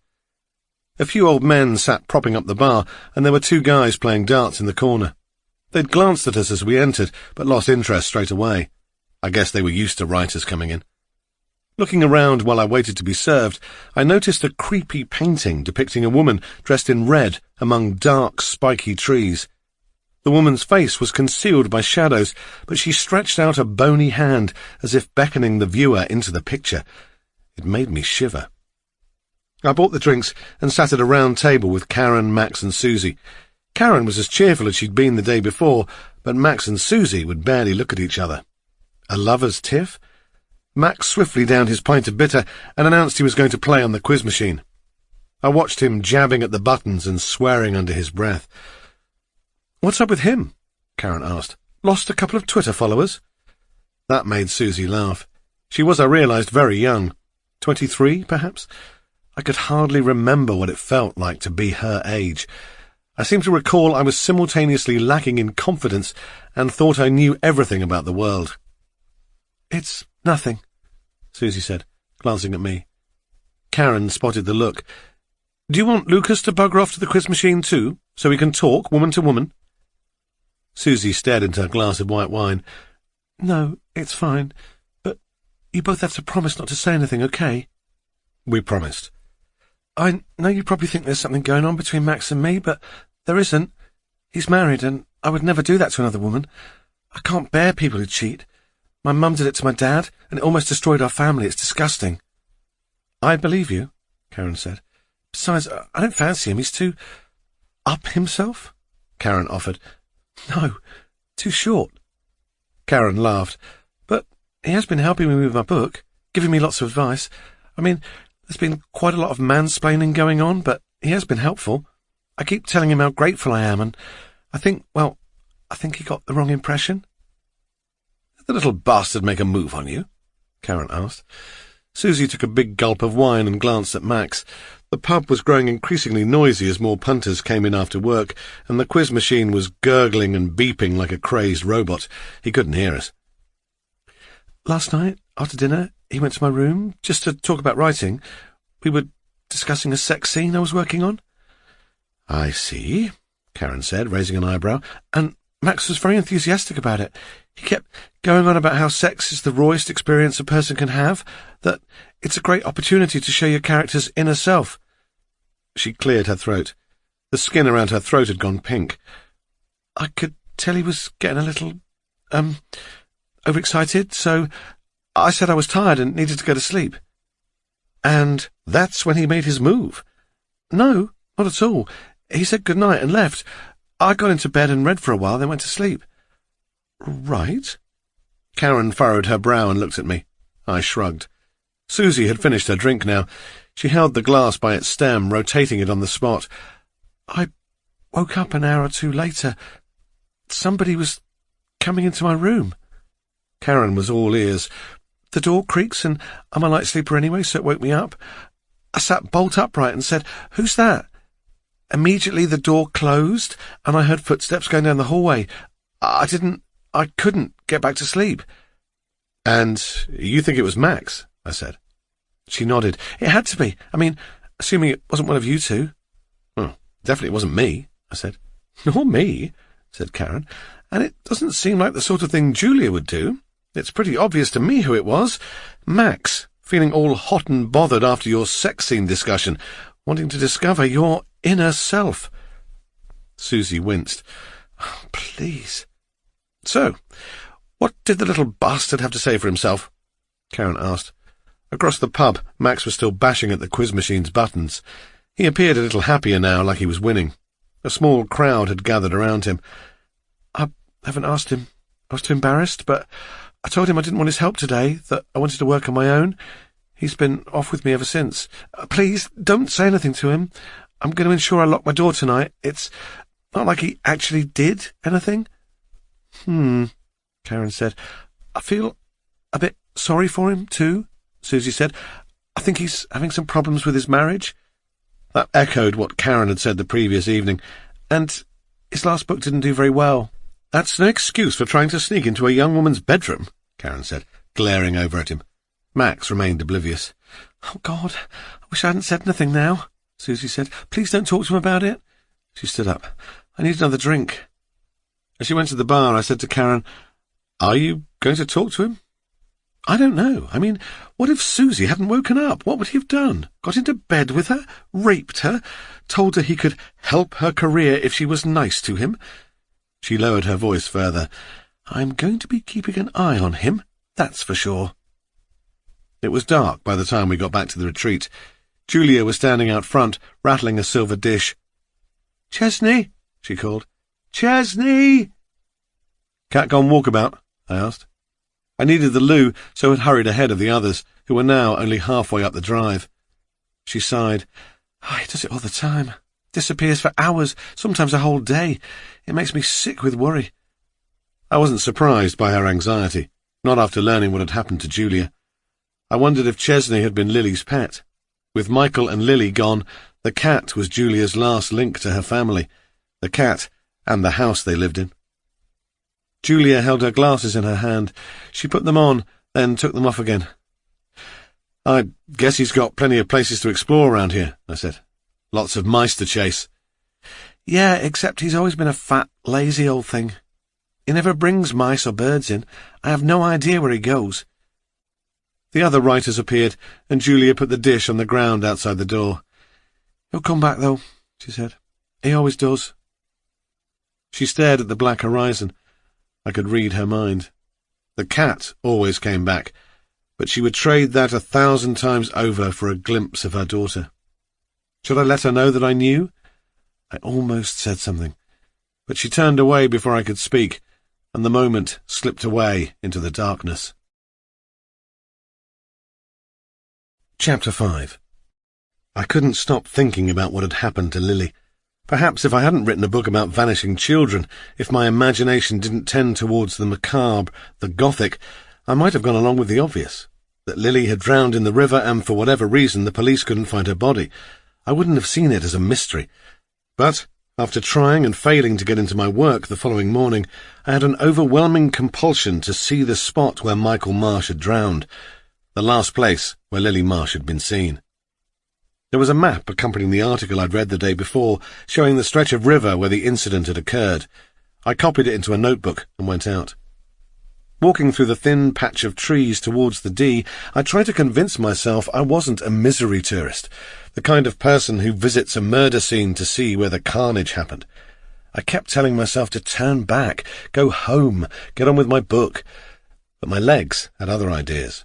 A few old men sat propping up the bar, and there were 2 guys playing darts in the corner. They'd glanced at us as we entered, but lost interest straight away. I guess they were used to writers coming in. Looking around while I waited to be served, I noticed a creepy painting depicting a woman dressed in red among dark, spiky trees. The woman's face was concealed by shadows, but she stretched out a bony hand as if beckoning the viewer into the picture. It made me shiver. I bought the drinks and sat at a round table with Karen, Max and Susie. Karen was as cheerful as she'd been the day before, but Max and Susie would barely look at each other. A lover's tiff? Max swiftly downed his pint of bitter and announced he was going to play on the quiz machine. I watched him jabbing at the buttons and swearing under his breath. "What's up with him?" Karen asked. "Lost a couple of Twitter followers?" That made Susie laugh. She was, I realised, very young. 23, perhaps? I could hardly remember what it felt like to be her age. I seemed to recall I was simultaneously lacking in confidence and thought I knew everything about the world. "It's nothing," Susie said, glancing at me. Karen spotted the look. "Do you want Lucas to bugger off to the quiz machine too, so we can talk woman to woman?" Susie stared into her glass of white wine. "No, it's fine. But you both have to promise not to say anything, okay?" We promised. "I know you probably think there's something going on between Max and me, but there isn't. He's married, and I would never do that to another woman. I can't bear people who cheat. My mum did it to my dad, and it almost destroyed our family. It's disgusting." "I believe you," Karen said. "Besides, I don't fancy him. He's too up himself," Karen offered. "No, too short." Karen laughed. "But he has been helping me with my book, giving me lots of advice. I mean, there's been quite a lot of mansplaining going on, but he has been helpful. I keep telling him how grateful I am, and I think he got the wrong impression." "Did the little bastard make a move on you?" Karen asked. Susie took a big gulp of wine and glanced at Max. The pub was growing increasingly noisy as more punters came in after work, and the quiz machine was gurgling and beeping like a crazed robot. He couldn't hear us. Last night, after dinner, he went to my room, just to talk about writing. We were discussing a sex scene I was working on. I see, Karen said, raising an eyebrow, and Max was very enthusiastic about it. He kept going on about how sex is the rawest experience a person can have, that it's a great opportunity to show your character's inner self. She cleared her throat. The skin around her throat had gone pink. I could tell he was getting a little, overexcited, so I said I was tired and needed to go to sleep. And that's when he made his move? No, not at all. He said good night and left. I got into bed and read for a while, then went to sleep. Right. Karen furrowed her brow and looked at me. I shrugged. Susie had finished her drink now. She held the glass by its stem, rotating it on the spot. I woke up an hour or two later. Somebody was coming into my room. Karen was all ears. The door creaks, and I'm a light sleeper anyway, so it woke me up. I sat bolt upright and said, "Who's that?" Immediately the door closed, and I heard footsteps going down the hallway. I couldn't get back to sleep. And you think it was Max? I said. She nodded. It had to be. I mean, assuming it wasn't one of you two. Well, definitely wasn't me, I said. Nor me, said Karen. And it doesn't seem like the sort of thing Julia would do. It's pretty obvious to me who it was. Max, feeling all hot and bothered after your sex scene discussion, wanting to discover your inner self. Susie winced. Oh, please. So, what did the little bastard have to say for himself? Karen asked. Across the pub, Max was still bashing at the quiz machine's buttons. He appeared a little happier now, like he was winning. A small crowd had gathered around him. I haven't asked him. I was too embarrassed, but I told him I didn't want his help today, that I wanted to work on my own. He's been off with me ever since. Please, don't say anything to him. I'm going to ensure I lock my door tonight. It's not like he actually did anything. Karen said. I feel a bit sorry for him, too, Susie said. I think he's having some problems with his marriage. That echoed what Karen had said the previous evening. And his last book didn't do very well. That's no excuse for trying to sneak into a young woman's bedroom, Karen said, glaring over at him. Max remained oblivious. Oh, God, I wish I hadn't said anything now, Susie said. Please don't talk to him about it. She stood up. I need another drink. As she went to the bar, I said to Karen, Are you going to talk to him? I don't know. I mean, what if Susie hadn't woken up? What would he have done? Got into bed with her? Raped her? Told her he could help her career if she was nice to him? She lowered her voice further. I'm going to be keeping an eye on him, that's for sure. It was dark by the time we got back to the retreat. Julia was standing out front, rattling a silver dish. Chesney, she called. Chesney! Cat gone walkabout? I asked. I needed the loo, so had hurried ahead of the others, who were now only halfway up the drive. She sighed. He does it all the time. Disappears for hours, sometimes a whole day. It makes me sick with worry. I wasn't surprised by her anxiety, not after learning what had happened to Julia. I wondered if Chesney had been Lily's pet. With Michael and Lily gone, the cat was Julia's last link to her family, the cat and the house they lived in. Julia held her glasses in her hand. She put them on, then took them off again. I guess he's got plenty of places to explore around here, I said. Lots of mice to chase. Yeah, except he's always been a fat, lazy old thing. He never brings mice or birds in. I have no idea where he goes. The other writers appeared, and Julia put the dish on the ground outside the door. He'll come back, though, she said. He always does. She stared at the black horizon. I could read her mind. The cat always came back, but she would trade that 1,000 times over for a glimpse of her daughter. Should I let her know that I knew? I almost said something, but she turned away before I could speak, and the moment slipped away into the darkness. Chapter 5. I couldn't stop thinking about what had happened to Lily. Perhaps if I hadn't written a book about vanishing children, if my imagination didn't tend towards the macabre, the gothic, I might have gone along with the obvious, that Lily had drowned in the river and for whatever reason the police couldn't find her body. I wouldn't have seen it as a mystery. But After trying and failing to get into my work the following morning, I had an overwhelming compulsion to see the spot where Michael Marsh had drowned, the last place where Lily Marsh had been seen. There was a map accompanying the article I'd read the day before, showing the stretch of river where the incident had occurred. I copied it into a notebook and went out. Walking through the thin patch of trees towards the Dee, I tried to convince myself I wasn't a misery tourist, the kind of person who visits a murder scene to see where the carnage happened. I kept telling myself to turn back, go home, get on with my book. But my legs had other ideas.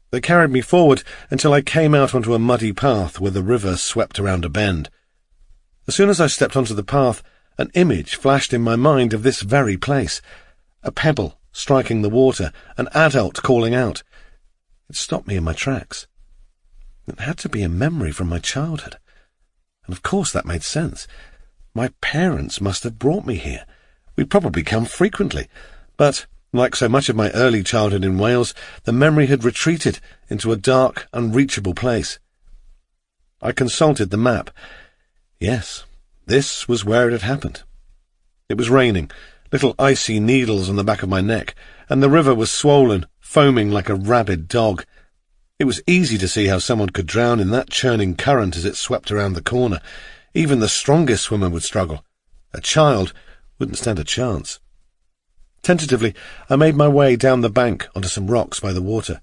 They carried me forward until I came out onto a muddy path where the river swept around a bend. As soon as I stepped onto the path, an image flashed in my mind of this very place. A pebble striking the water, an adult calling out. It stopped me in my tracks. It had to be a memory from my childhood. And of course that made sense. My parents must have brought me here. We'd probably come frequently. But, like so much of my early childhood in Wales, the memory had retreated into a dark, unreachable place. I consulted the map. Yes, this was where it had happened. It was raining, little icy needles on the back of my neck, and the river was swollen, foaming like a rabid dog. It was easy to see how someone could drown in that churning current as it swept around the corner. Even the strongest swimmer would struggle. A child wouldn't stand a chance. Tentatively, I made my way down the bank onto some rocks by the water.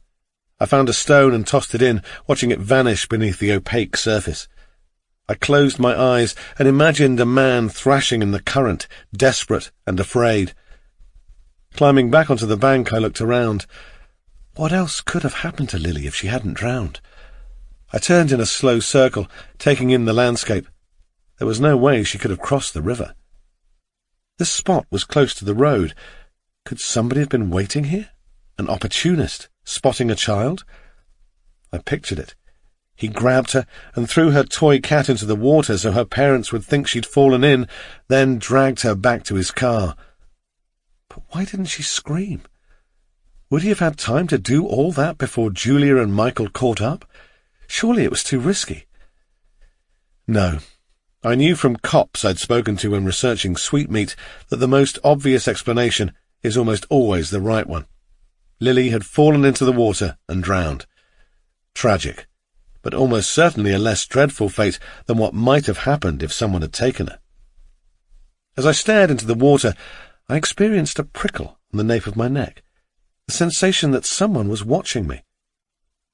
I found a stone and tossed it in, watching it vanish beneath the opaque surface. I closed my eyes and imagined a man thrashing in the current, desperate and afraid. Climbing back onto the bank, I looked around. What else could have happened to Lily if she hadn't drowned? I turned in a slow circle, taking in the landscape. There was no way she could have crossed the river. This spot was close to the road. Could somebody have been waiting here? An opportunist, spotting a child? I pictured it. He grabbed her and threw her toy cat into the water so her parents would think she'd fallen in, then dragged her back to his car. But why didn't she scream? Would he have had time to do all that before Julia and Michael caught up? Surely it was too risky. No. I knew from cops I'd spoken to when researching Sweetmeat that the most obvious explanation is almost always the right one. Lily had fallen into the water and drowned. Tragic, but almost certainly a less dreadful fate than what might have happened if someone had taken her. As I stared into the water, I experienced a prickle on the nape of my neck, the sensation that someone was watching me.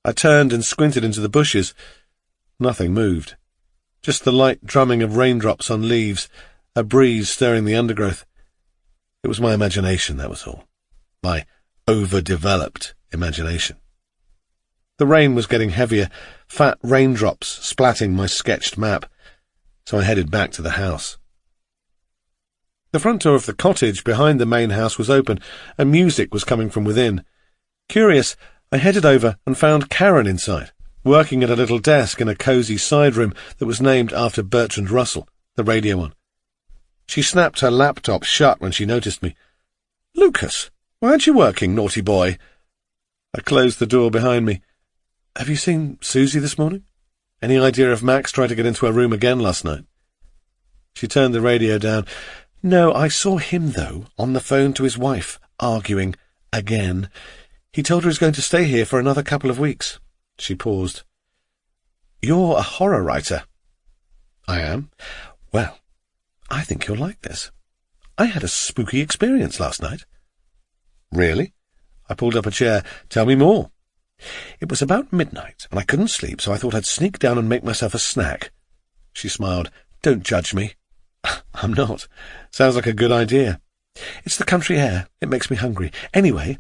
I turned and squinted into the bushes. Nothing moved. Just the light drumming of raindrops on leaves, a breeze stirring the undergrowth. It was my imagination, that was all. My overdeveloped imagination. The rain was getting heavier, fat raindrops splatting my sketched map, so I headed back to the house. The front door of the cottage behind the main house was open, and music was coming from within. Curious, I headed over and found Karen inside, working at a little desk in a cosy side room that was named after Bertrand Russell, the radio one. She snapped her laptop shut when she noticed me. "Lucas, why aren't you working, naughty boy?" I closed the door behind me. "Have you seen Susie this morning? Any idea if Max tried to get into her room again last night?" She turned the radio down. "No, I saw him, though, on the phone to his wife, arguing again. He told her he's going to stay here for another couple of weeks." She paused. "You're a horror writer." "I am. Well, I think you'll like this. I had a spooky experience last night." "Really?" I pulled up a chair. "Tell me more." "It was about midnight, and I couldn't sleep, so I thought I'd sneak down and make myself a snack." She smiled. "Don't judge me." "I'm not. Sounds like a good idea." "It's the country air. It makes me hungry. Anyway,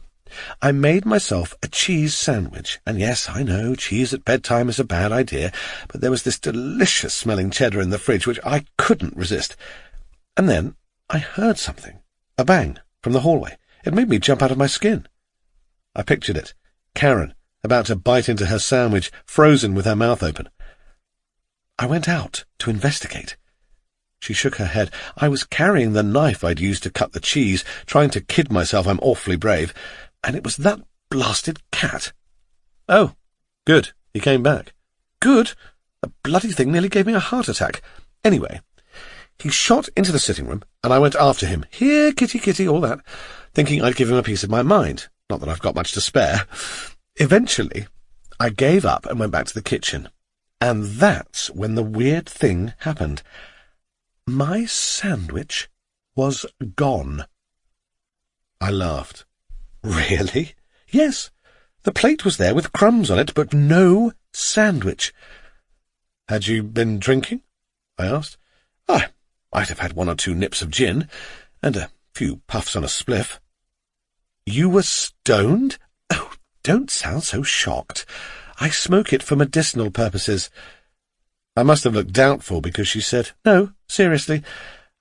I made myself a cheese sandwich, and yes, I know, cheese at bedtime is a bad idea, but there was this delicious-smelling cheddar in the fridge which I couldn't resist. And then I heard something, a bang, from the hallway. It made me jump out of my skin." I pictured it. Karen, about to bite into her sandwich, frozen with her mouth open. "I went out to investigate." She shook her head. "I was carrying the knife I'd used to cut the cheese, trying to kid myself I'm awfully brave, and it was that blasted cat." "Oh, good. He came back." "Good? The bloody thing nearly gave me a heart attack. Anyway, He shot into the sitting room, and I went after him. Here, kitty, kitty, all that, thinking I'd give him a piece of my mind. Not that I've got much to spare. Eventually, I gave up and went back to the kitchen. And that's when the weird thing happened. My sandwich was gone. I laughed. Really? Yes. The plate was there with crumbs on it, but no sandwich. Had you been drinking? I asked. I might have had 1 or 2 nips of gin, and a few puffs on a spliff. You were stoned? Oh, don't sound so shocked. I smoke it for medicinal purposes. I must have looked doubtful because she said, No, seriously,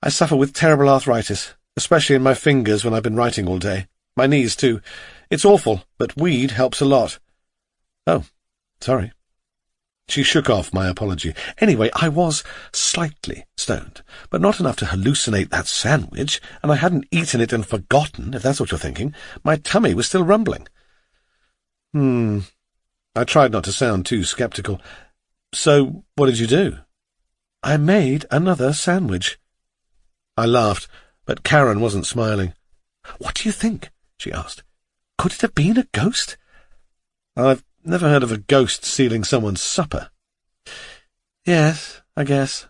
I suffer with terrible arthritis, especially in my fingers when I've been writing all day. My knees, too. It's awful, but weed helps a lot. Oh, sorry. She shook off my apology. Anyway, I was slightly stoned, but not enough to hallucinate that sandwich, and I hadn't eaten it and forgotten, if that's what you're thinking. My tummy was still rumbling. I tried not to sound too sceptical. So, what did you do? I made another sandwich. I laughed, but Karen wasn't smiling. What do you think? She asked. Could it have been a ghost? I've never heard of a ghost stealing someone's supper. Yes, I guess.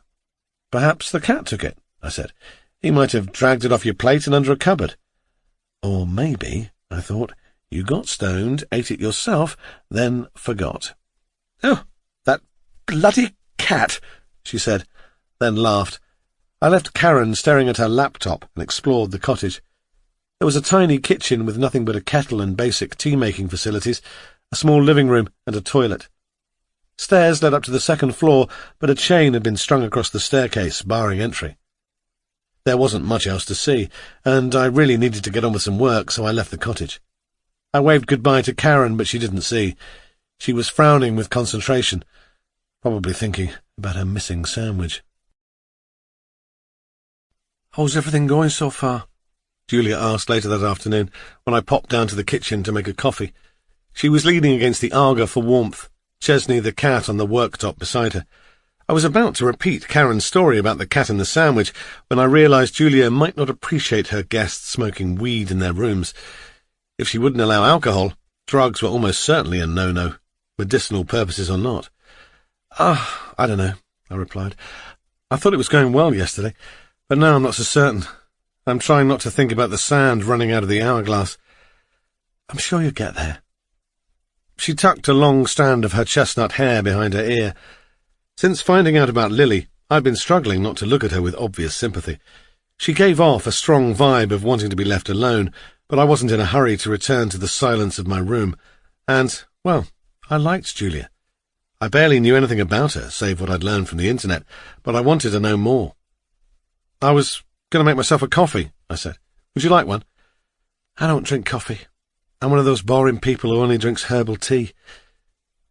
Perhaps the cat took it, I said. He might have dragged it off your plate and under a cupboard. Or maybe, I thought, you got stoned, ate it yourself, then forgot. Oh, that bloody cat, she said, then laughed. I left Karen staring at her laptop and explored the cottage. There was a tiny kitchen with nothing but a kettle and basic tea-making facilities, a small living room and a toilet. Stairs led up to the second floor, but a chain had been strung across the staircase, barring entry. There wasn't much else to see, and I really needed to get on with some work, so I left the cottage. I waved goodbye to Karen, but she didn't see. She was frowning with concentration, probably thinking about her missing sandwich. How's everything going so far? Julia asked later that afternoon, when I popped down to the kitchen to make a coffee. She was leaning against the Aga for warmth, Chesney the cat on the worktop beside her. I was about to repeat Karen's story about the cat and the sandwich when I realised Julia might not appreciate her guests smoking weed in their rooms. If she wouldn't allow alcohol, drugs were almost certainly a no-no, medicinal purposes or not. I don't know, I replied. I thought it was going well yesterday, but now I'm not so certain. I'm trying not to think about the sand running out of the hourglass. I'm sure you'll get there. She tucked a long strand of her chestnut hair behind her ear. Since finding out about Lily, I'd been struggling not to look at her with obvious sympathy. She gave off a strong vibe of wanting to be left alone, but I wasn't in a hurry to return to the silence of my room. And, well, I liked Julia. I barely knew anything about her, save what I'd learned from the internet, but I wanted to know more. I was going to make myself a coffee, I said. Would you like one? I don't drink coffee. I'm one of those boring people who only drinks herbal tea.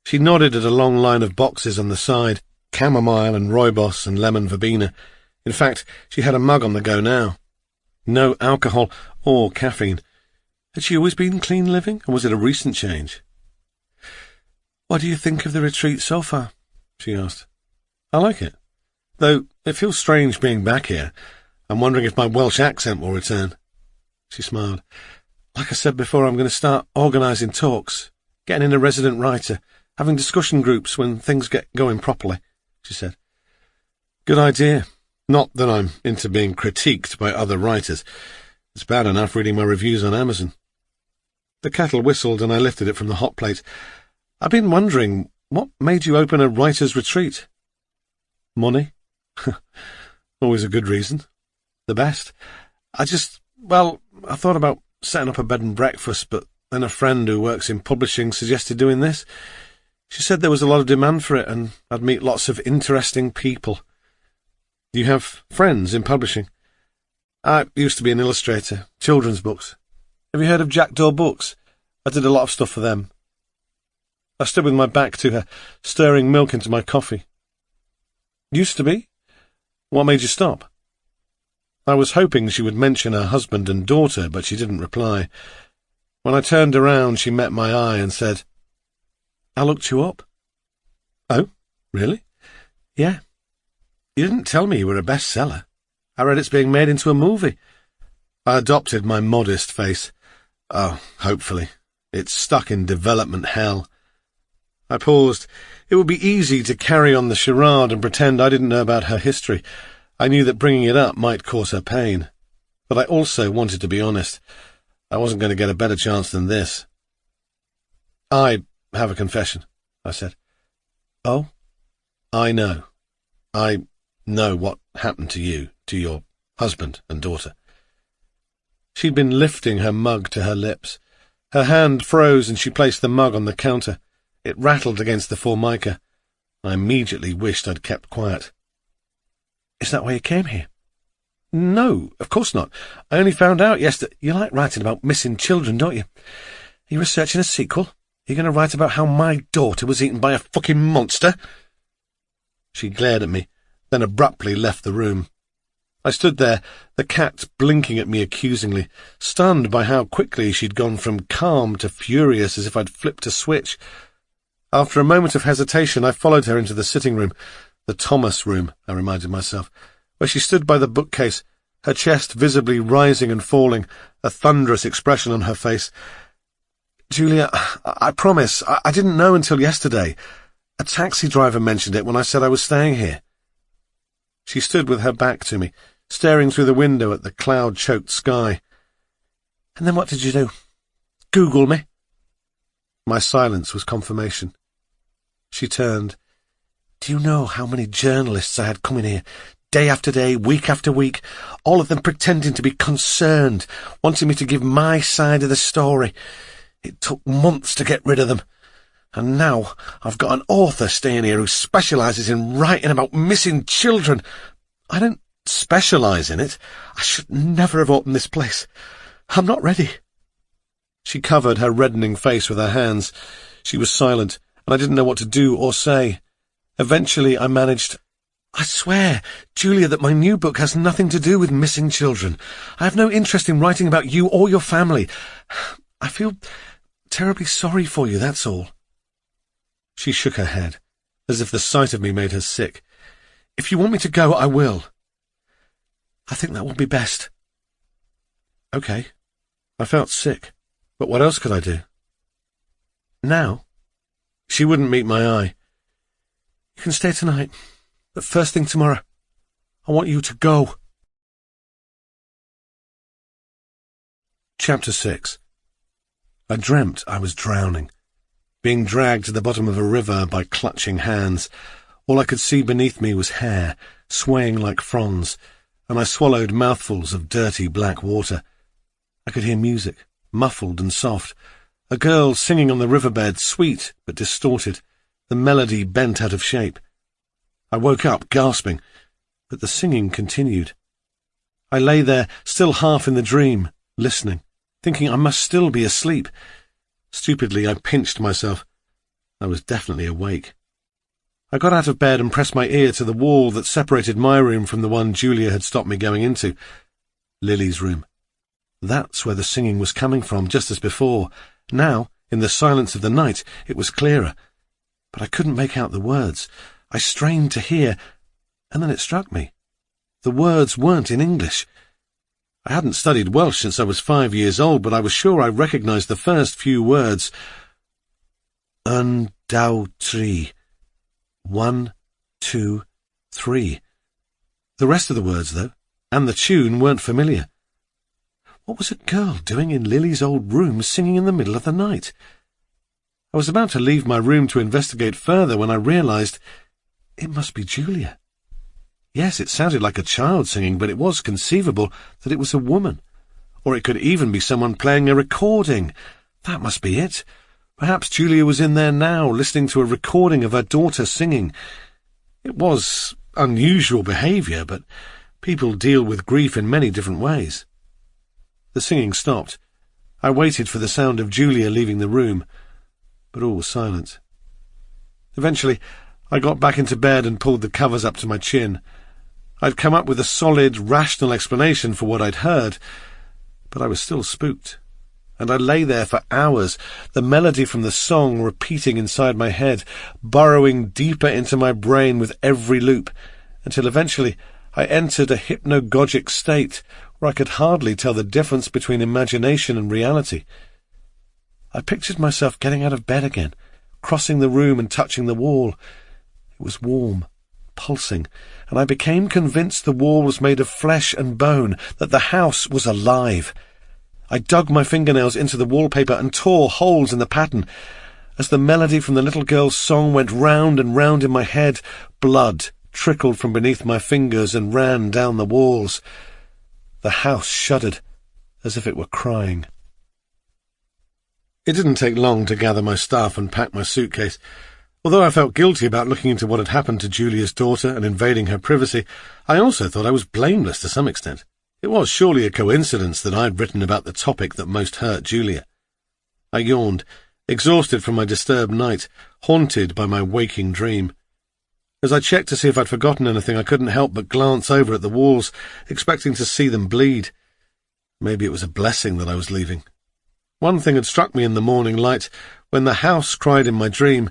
She nodded at a long line of boxes on the side, chamomile and rooibos and lemon verbena. In fact, she had a mug on the go now. No alcohol or caffeine. Had she always been clean living, or was it a recent change? What do you think of the retreat so far? She asked. I like it. Though it feels strange being back here. I'm wondering if my Welsh accent will return. She smiled. Like I said before, I'm going to start organising talks, getting in a resident writer, having discussion groups when things get going properly, she said. Good idea. Not that I'm into being critiqued by other writers. It's bad enough reading my reviews on Amazon. The kettle whistled and I lifted it from the hot plate. I've been wondering, what made you open a writer's retreat? Money. Always a good reason. The best. I thought about setting up a bed and breakfast, but then a friend who works in publishing suggested doing this. She said there was a lot of demand for it and I'd meet lots of interesting people. Do you have friends in publishing? I used to be an illustrator, children's books. Have you heard of Jackdaw Books? I did a lot of stuff for them. I stood with my back to her, stirring milk into my coffee. Used to be? What made you stop? I was hoping she would mention her husband and daughter, but she didn't reply. When I turned around, she met my eye and said, I looked you up. Oh, really? Yeah. You didn't tell me you were a bestseller. I read it's being made into a movie. I adopted my modest face. Oh, hopefully. It's stuck in development hell. I paused. It would be easy to carry on the charade and pretend I didn't know about her history. I knew that bringing it up might cause her pain. But I also wanted to be honest. I wasn't going to get a better chance than this. I have a confession, I said. Oh? I know. I know what happened to you, to your husband and daughter. She'd been lifting her mug to her lips. Her hand froze and she placed the mug on the counter. It rattled against the formica. I immediately wished I'd kept quiet. Is that why you came here? No, of course not. I only found out yesterday. You like writing about missing children, don't you? Are you researching a sequel? Are you going to write about how my daughter was eaten by a fucking monster? She glared at me, then abruptly left the room. I stood there, the cat blinking at me accusingly, stunned by how quickly she'd gone from calm to furious as if I'd flipped a switch. After a moment of hesitation, I followed her into the sitting room, the Thomas room, I reminded myself, where she stood by the bookcase, her chest visibly rising and falling, a thunderous expression on her face. Julia, I promise, I didn't know until yesterday. A taxi driver mentioned it when I said I was staying here. She stood with her back to me, staring through the window at the cloud-choked sky. And then what did you do? Google me? My silence was confirmation. She turned. Do you know how many journalists I had coming here, day after day, week after week, all of them pretending to be concerned, wanting me to give my side of the story? It took months to get rid of them. And now I've got an author staying here who specialises in writing about missing children. I don't specialise in it. I should never have opened this place. I'm not ready. She covered her reddening face with her hands. She was silent, and I didn't know what to do or say. Eventually I managed, I swear, Julia, that my new book has nothing to do with missing children. I have no interest in writing about you or your family. I feel terribly sorry for you, that's all. She shook her head, as if the sight of me made her sick. If you want me to go, I will. I think that will be best. Okay. I felt sick, but what else could I do? Now? She wouldn't meet my eye. You can stay tonight, but first thing tomorrow, I want you to go. Chapter 6. I dreamt I was drowning, being dragged to the bottom of a river by clutching hands. All I could see beneath me was hair, swaying like fronds, and I swallowed mouthfuls of dirty black water. I could hear music, muffled and soft, a girl singing on the riverbed, sweet but distorted, the melody bent out of shape. I woke up, gasping, but the singing continued. I lay there, still half in the dream, listening, thinking I must still be asleep. Stupidly, I pinched myself. I was definitely awake. I got out of bed and pressed my ear to the wall that separated my room from the one Julia had stopped me going into. Lily's room. That's where the singing was coming from, just as before. Now, in the silence of the night, it was clearer. But I couldn't make out the words. I strained to hear, and then it struck me. The words weren't in English. I hadn't studied Welsh since I was 5 years old, but I was sure I recognised the first few words. Un, dau, tri. 1, 2, 3. The rest of the words, though, and the tune weren't familiar. What was a girl doing in Lily's old room singing in the middle of the night? I was about to leave my room to investigate further when I realised it must be Julia. Yes, it sounded like a child singing, but it was conceivable that it was a woman. Or it could even be someone playing a recording. That must be it. Perhaps Julia was in there now, listening to a recording of her daughter singing. It was unusual behaviour, but people deal with grief in many different ways. The singing stopped. I waited for the sound of Julia leaving the room, but all was silent. Eventually, I got back into bed and pulled the covers up to my chin. I'd come up with a solid, rational explanation for what I'd heard, but I was still spooked, and I lay there for hours, the melody from the song repeating inside my head, burrowing deeper into my brain with every loop, until eventually I entered a hypnagogic state where I could hardly tell the difference between imagination and reality. I pictured myself getting out of bed again, crossing the room and touching the wall. It was warm, pulsing, and I became convinced the wall was made of flesh and bone, that the house was alive. I dug my fingernails into the wallpaper and tore holes in the pattern. As the melody from the little girl's song went round and round in my head, blood trickled from beneath my fingers and ran down the walls. The house shuddered, as if it were crying. It didn't take long to gather my stuff and pack my suitcase. Although I felt guilty about looking into what had happened to Julia's daughter and invading her privacy, I also thought I was blameless to some extent. It was surely a coincidence that I'd written about the topic that most hurt Julia. I yawned, exhausted from my disturbed night, haunted by my waking dream. As I checked to see if I'd forgotten anything, I couldn't help but glance over at the walls, expecting to see them bleed. Maybe it was a blessing that I was leaving. One thing had struck me in the morning light. When the house cried in my dream,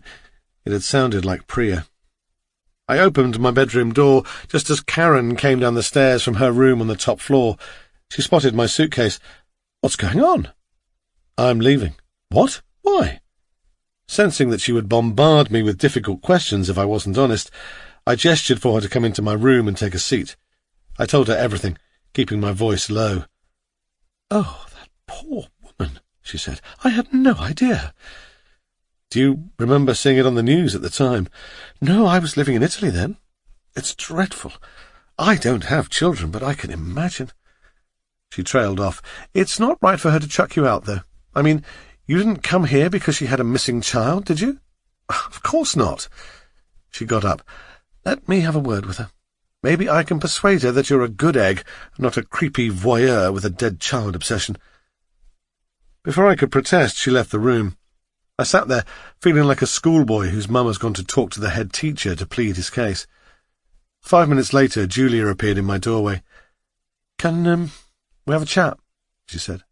it had sounded like Priya. I opened my bedroom door just as Karen came down the stairs from her room on the top floor. She spotted my suitcase. "What's going on?" "I'm leaving." "What? Why?" Sensing that she would bombard me with difficult questions if I wasn't honest, I gestured for her to come into my room and take a seat. I told her everything, keeping my voice low. "Oh, that poor woman," she said. "I had no idea." "Do you remember seeing it on the news at the time?" "No, I was living in Italy then. It's dreadful. I don't have children, but I can imagine." She trailed off. "It's not right for her to chuck you out, though. I mean, you didn't come here because she had a missing child, did you?" "Of course not." She got up. "Let me have a word with her. Maybe I can persuade her that you're a good egg, not a creepy voyeur with a dead child obsession." Before I could protest, she left the room. I sat there, feeling like a schoolboy whose mum has gone to talk to the head teacher to plead his case. 5 minutes later, Julia appeared in my doorway. Can we have a chat?" she said.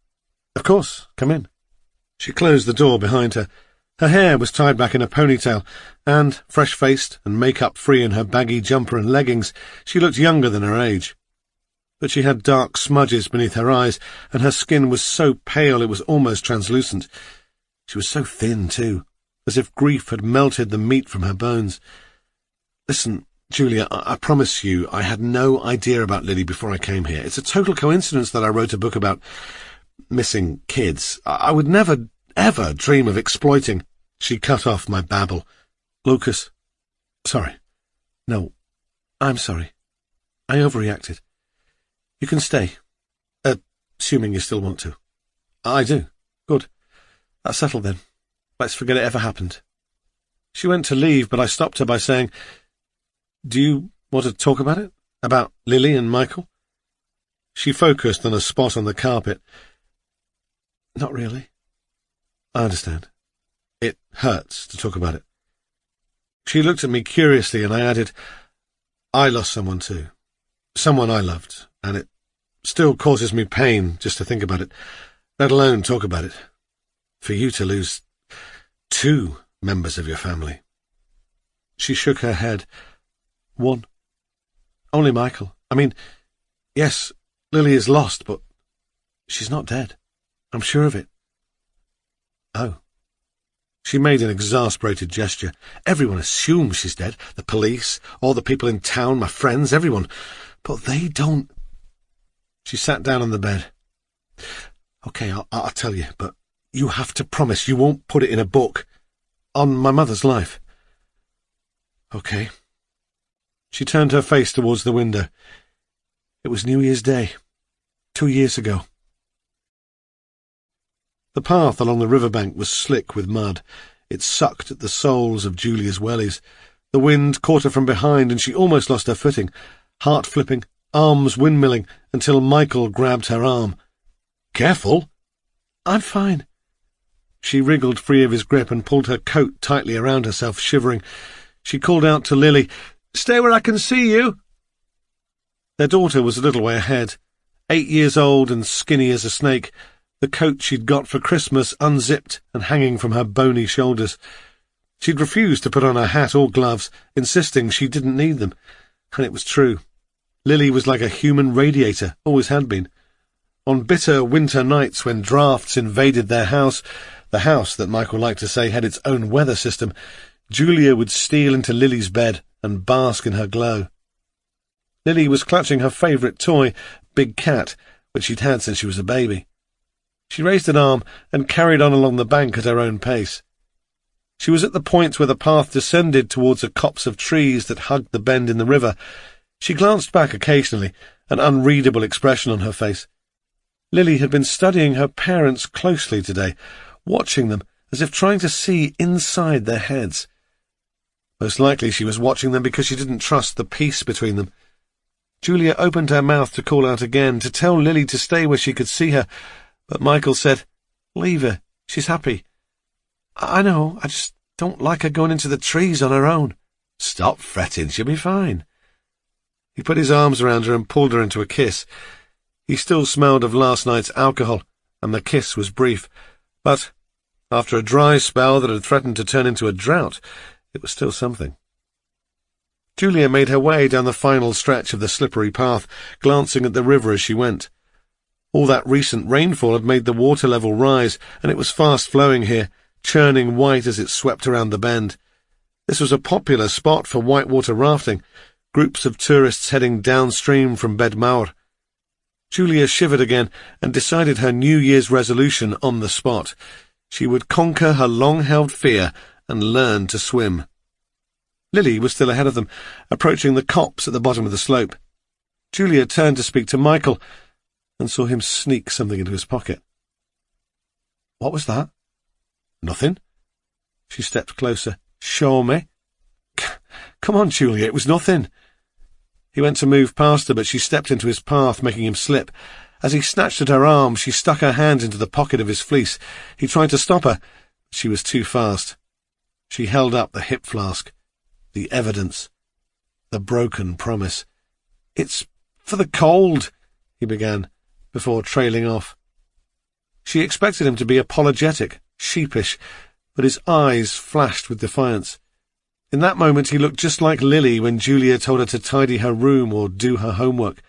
"Of course, come in." She closed the door behind her. Her hair was tied back in a ponytail, and, fresh-faced and makeup-free in her baggy jumper and leggings, she looked younger than her age. But she had dark smudges beneath her eyes, and her skin was so pale it was almost translucent. She was so thin, too, as if grief had melted the meat from her bones. "Listen, Julia, I promise you I had no idea about Lily before I came here. It's a total coincidence that I wrote a book about missing kids. I would never, ever dream of exploiting—" She cut off my babble. "Lucas, sorry. No, I'm sorry. I overreacted. You can stay, assuming you still want to." "I do. Good. That's settled then. Let's forget it ever happened." She went to leave, but I stopped her by saying, "Do you want to talk about it? About Lily and Michael?" She focused on a spot on the carpet. "Not really. I understand. It hurts to talk about it." She looked at me curiously, and I added, "I lost someone too. Someone I loved, and it still causes me pain just to think about it, let alone talk about it. For you to lose 2 members of your family." She shook her head. "1. Only Michael. I mean, yes, Lily is lost, but she's not dead. I'm sure of it." "Oh." She made an exasperated gesture. "Everyone assumes she's dead. The police, all the people in town, my friends, everyone. But they don't." She sat down on the bed. "Okay, I'll tell you, but you have to promise you won't put it in a book. On my mother's life." "Okay." She turned her face towards the window. It was New Year's Day, 2 years ago. The path along the riverbank was slick with mud. It sucked at the soles of Julia's wellies. The wind caught her from behind, and she almost lost her footing, heart flipping, arms windmilling, until Michael grabbed her arm. "Careful!" "I'm fine." She wriggled free of his grip and pulled her coat tightly around herself, shivering. She called out to Lily, "Stay where I can see you." Their daughter was a little way ahead, 8 years old and skinny as a snake, the coat she'd got for Christmas unzipped and hanging from her bony shoulders. She'd refused to put on her hat or gloves, insisting she didn't need them, and it was true. Lily was like a human radiator, always had been. On bitter winter nights when drafts invaded their house, the house that Michael liked to say had its own weather system, Julia would steal into Lily's bed and bask in her glow. Lily was clutching her favourite toy, Big Cat, which she'd had since she was a baby. She raised an arm and carried on along the bank at her own pace. She was at the point where the path descended towards a copse of trees that hugged the bend in the river. She glanced back occasionally, an unreadable expression on her face. Lily had been studying her parents closely today, watching them as if trying to see inside their heads. Most likely she was watching them because she didn't trust the peace between them. Julia opened her mouth to call out again, to tell Lily to stay where she could see her, but Michael said, "Leave her. She's happy." "I know, I just don't like her going into the trees on her own." "Stop fretting, she'll be fine." He put his arms around her and pulled her into a kiss. He still smelled of last night's alcohol, and the kiss was brief, but after a dry spell that had threatened to turn into a drought, it was still something. Julia made her way down the final stretch of the slippery path, glancing at the river as she went. All that recent rainfall had made the water level rise, and it was fast-flowing here, churning white as it swept around the bend. This was a popular spot for whitewater rafting, groups of tourists heading downstream from Bedmawr. Julia shivered again and decided her New Year's resolution on the spot. She would conquer her long-held fear and learn to swim. Lily was still ahead of them, approaching the copse at the bottom of the slope. Julia turned to speak to Michael and saw him sneak something into his pocket. "What was that?" "Nothing." She stepped closer. "Show me." "Come on, Julia, it was nothing." He went to move past her, but she stepped into his path, making him slip. As he snatched at her arm, she stuck her hand into the pocket of his fleece. He tried to stop her, but she was too fast. She held up the hip flask. The evidence. The broken promise. "It's for the cold," he began, before trailing off. She expected him to be apologetic, sheepish, but his eyes flashed with defiance. In that moment he looked just like Lily when Julia told her to tidy her room or do her homework.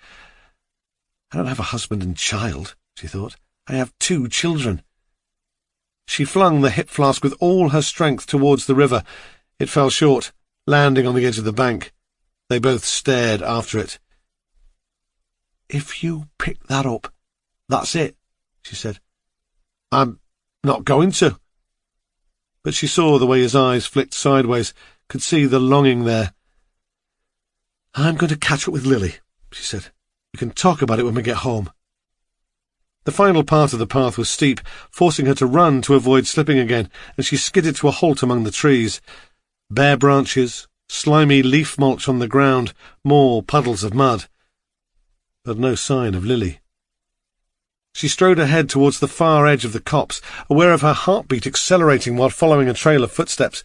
"I don't have a husband and child," she thought. "I have 2 children." She flung the hip flask with all her strength towards the river. It fell short, landing on the edge of the bank. They both stared after it. "If you pick that up, that's it," she said. "I'm not going to." But she saw the way his eyes flicked sideways, could see the longing there. "I'm going to catch up with Lily," she said. "We can talk about it when we get home." The final part of the path was steep, forcing her to run to avoid slipping again, and she skidded to a halt among the trees. Bare branches, slimy leaf mulch on the ground, more puddles of mud. But no sign of Lily. She strode ahead towards the far edge of the copse, aware of her heartbeat accelerating while following a trail of footsteps.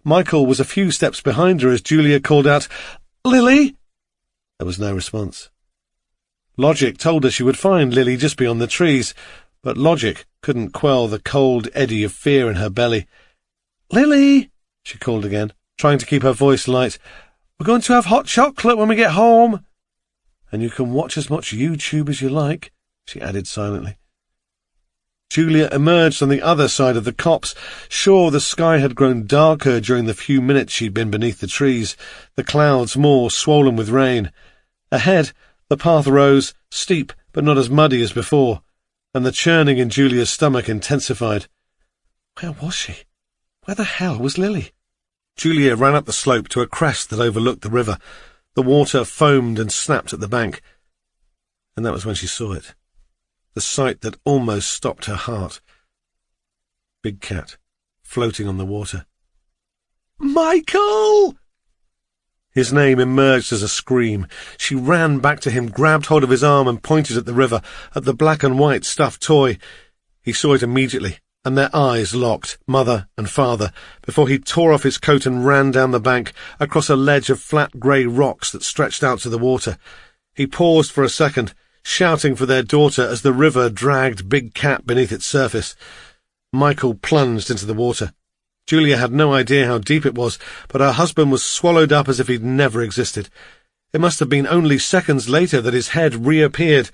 Michael was a few steps behind her as Julia called out, "Lily!" There was no response. Logic told her she would find Lily just beyond the trees, but logic couldn't quell the cold eddy of fear in her belly. "Lily!" she called again, trying to keep her voice light. "We're going to have hot chocolate when we get home." "And you can watch as much YouTube as you like," she added silently. Julia emerged on the other side of the copse. Sure, the sky had grown darker during the few minutes she'd been beneath the trees, the clouds more swollen with rain. Ahead, the path rose, steep but not as muddy as before, and the churning in Julia's stomach intensified. Where was she? Where the hell was Lily? Julia ran up the slope to a crest that overlooked the river. The water foamed and snapped at the bank, and that was when she saw it. The sight that almost stopped her heart. Big Cat, floating on the water. "Michael!" His name emerged as a scream. She ran back to him, grabbed hold of his arm and pointed at the river, at the black and white stuffed toy. He saw it immediately, and their eyes locked, mother and father, before he tore off his coat and ran down the bank, across a ledge of flat grey rocks that stretched out to the water. He paused for a second, shouting for their daughter as the river dragged Big Cat beneath its surface. Michael plunged into the water. Julia had no idea how deep it was, but her husband was swallowed up as if he'd never existed. It must have been only seconds later that his head reappeared,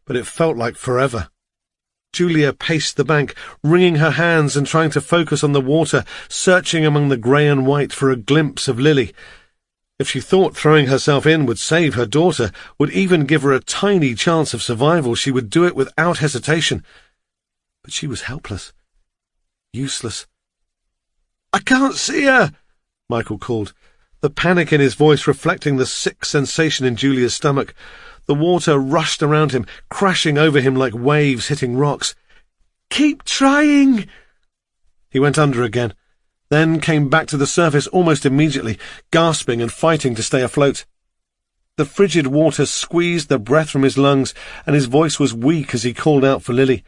but it felt like forever. Julia paced the bank, wringing her hands and trying to focus on the water, searching among the grey and white for a glimpse of Lily. If she thought throwing herself in would save her daughter, would even give her a tiny chance of survival, she would do it without hesitation. But she was helpless. Useless. "I can't see her!" Michael called, the panic in his voice reflecting the sick sensation in Julia's stomach. The water rushed around him, crashing over him like waves hitting rocks. "Keep trying!" He went under again, then came back to the surface almost immediately, gasping and fighting to stay afloat. The frigid water squeezed the breath from his lungs, and his voice was weak as he called out for Lily.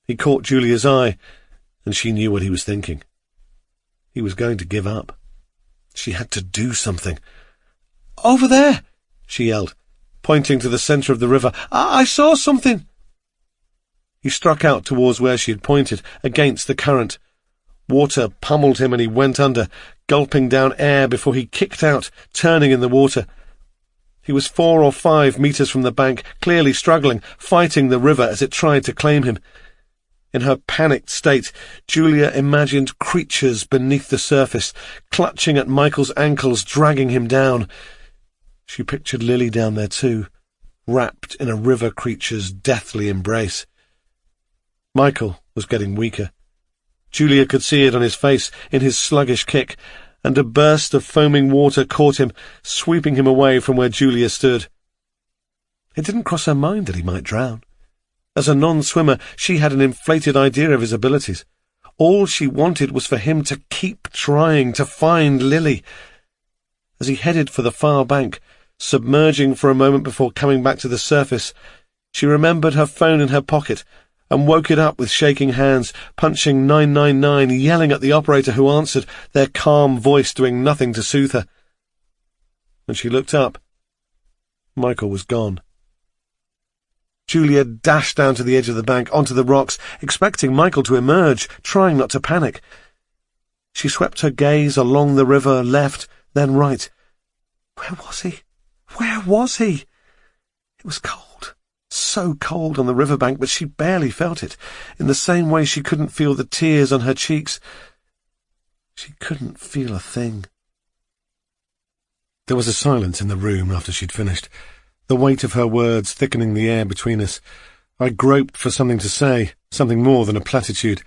He caught Julia's eye, and she knew what he was thinking. He was going to give up. She had to do something. "Over there!" she yelled, pointing to the centre of the river. I saw something." He struck out towards where she had pointed, against the current. Water pummeled him and he went under, gulping down air before he kicked out, turning in the water. He was 4 or 5 metres from the bank, clearly struggling, fighting the river as it tried to claim him. In her panicked state, Julia imagined creatures beneath the surface, clutching at Michael's ankles, dragging him down. She pictured Lily down there too, wrapped in a river creature's deathly embrace. Michael was getting weaker. Julia could see it on his face, in his sluggish kick, and a burst of foaming water caught him, sweeping him away from where Julia stood. It didn't cross her mind that he might drown. As a non-swimmer, she had an inflated idea of his abilities. All she wanted was for him to keep trying to find Lily. As he headed for the far bank, submerging for a moment before coming back to the surface, she remembered her phone in her pocket and woke it up with shaking hands, punching 999, yelling at the operator who answered, their calm voice doing nothing to soothe her. When she looked up, Michael was gone. Julia dashed down to the edge of the bank, onto the rocks, expecting Michael to emerge, trying not to panic. She swept her gaze along the river, left, then right. Where was he? Where was he? It was cold, so cold on the riverbank, but she barely felt it, in the same way she couldn't feel the tears on her cheeks. She couldn't feel a thing. There was a silence in the room after she'd finished, the weight of her words thickening the air between us. I groped for something to say, something more than a platitude.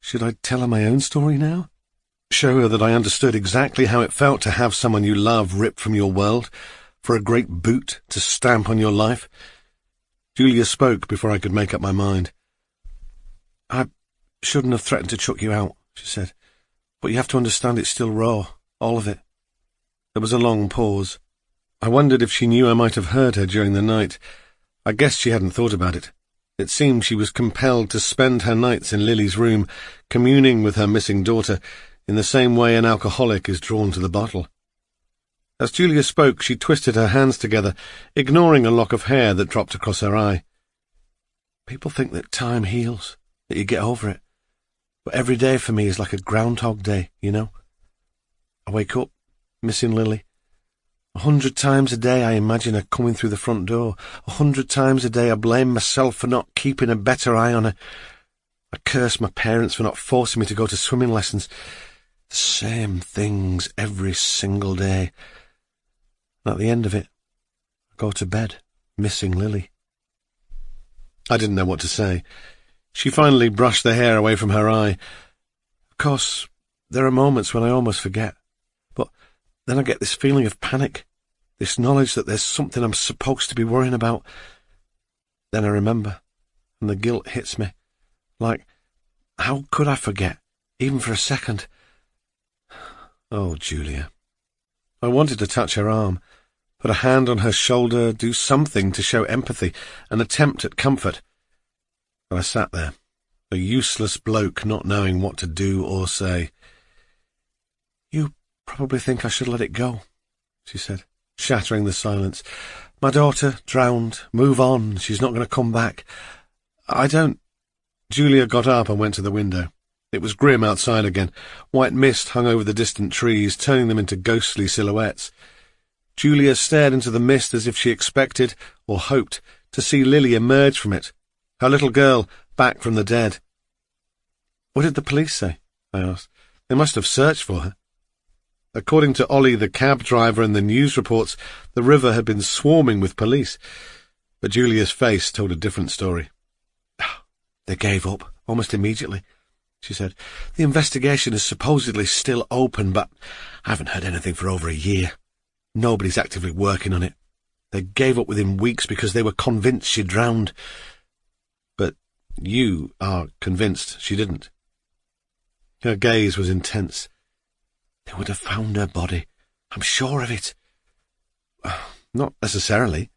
Should I tell her my own story now? Show her that I understood exactly how it felt to have someone you love ripped from your world, for a great boot to stamp on your life? Julia spoke before I could make up my mind. "I shouldn't have threatened to chuck you out," she said, "but you have to understand it's still raw, all of it." There was a long pause. I wondered if she knew I might have heard her during the night. I guessed she hadn't thought about it. It seemed she was compelled to spend her nights in Lily's room, communing with her missing daughter, in the same way an alcoholic is drawn to the bottle. As Julia spoke, she twisted her hands together, ignoring a lock of hair that dropped across her eye. "People think that time heals, that you get over it. But every day for me is like a Groundhog Day, you know? I wake up, missing Lily. 100 times a day I imagine her coming through the front door. 100 times a day I blame myself for not keeping a better eye on her. I curse my parents for not forcing me to go to swimming lessons. The same things every single day. And at the end of it, I go to bed, missing Lily." I didn't know what to say. She finally brushed the hair away from her eye. "Of course, there are moments when I almost forget. But then I get this feeling of panic, this knowledge that there's something I'm supposed to be worrying about. Then I remember, and the guilt hits me. Like, how could I forget, even for a second?" Oh, Julia. I wanted to touch her arm, put a hand on her shoulder, do something to show empathy, an attempt at comfort. But I sat there, a useless bloke not knowing what to do or say. "You probably think I should let it go," she said, shattering the silence. "My daughter, drowned, move on, she's not going to come back. I don't—" Julia got up and went to the window. It was grim outside again. White mist hung over the distant trees, turning them into ghostly silhouettes. Julia stared into the mist as if she expected, or hoped, to see Lily emerge from it, her little girl back from the dead. "What did the police say?" I asked. "They must have searched for her." According to Ollie, the cab driver, and the news reports, the river had been swarming with police. But Julia's face told a different story. "They gave up almost immediately," she said. "The investigation is supposedly still open, but I haven't heard anything for over a year. Nobody's actively working on it. They gave up within weeks because they were convinced she drowned." "But you are convinced she didn't?" Her gaze was intense. "They would have found her body. I'm sure of it." "Not necessarily."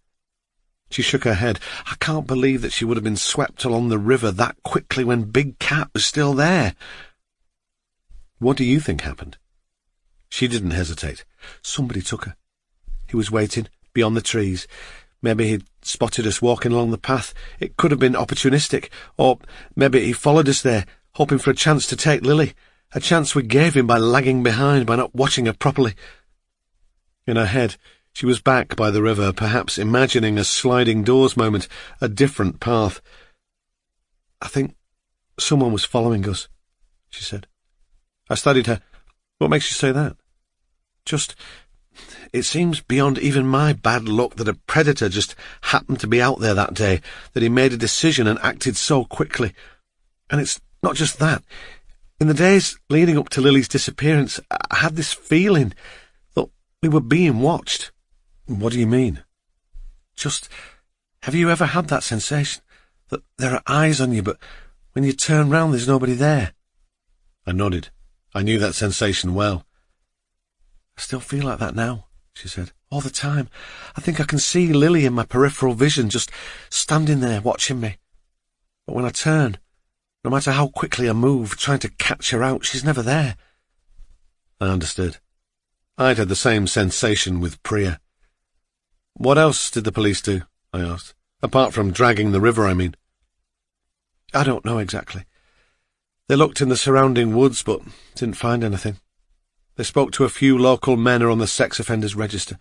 She shook her head. "I can't believe that she would have been swept along the river that quickly when Big Cat was still there." "What do you think happened?" She didn't hesitate. "Somebody took her. He was waiting beyond the trees. Maybe he'd spotted us walking along the path. It could have been opportunistic. Or maybe he followed us there, hoping for a chance to take Lily. A chance we gave him by lagging behind, by not watching her properly." In her head, she was back by the river, perhaps imagining a sliding doors moment, a different path. "I think someone was following us," she said. I studied her. "What makes you say that?" "Just, it seems beyond even my bad luck that a predator just happened to be out there that day, that he made a decision and acted so quickly. And it's not just that. In the days leading up to Lily's disappearance, I had this feeling that we were being watched." "What do you mean?" "Just, have you ever had that sensation? That there are eyes on you, but when you turn round there's nobody there?" I nodded. I knew that sensation well. "I still feel like that now," she said. "All the time. I think I can see Lily in my peripheral vision, just standing there watching me. But when I turn, no matter how quickly I move, trying to catch her out, she's never there." I understood. I'd had the same sensation with Priya. "What else did the police do?" I asked. "Apart from dragging the river, I mean." "I don't know exactly. They looked in the surrounding woods, but didn't find anything. They spoke to a few local men on the sex offenders register,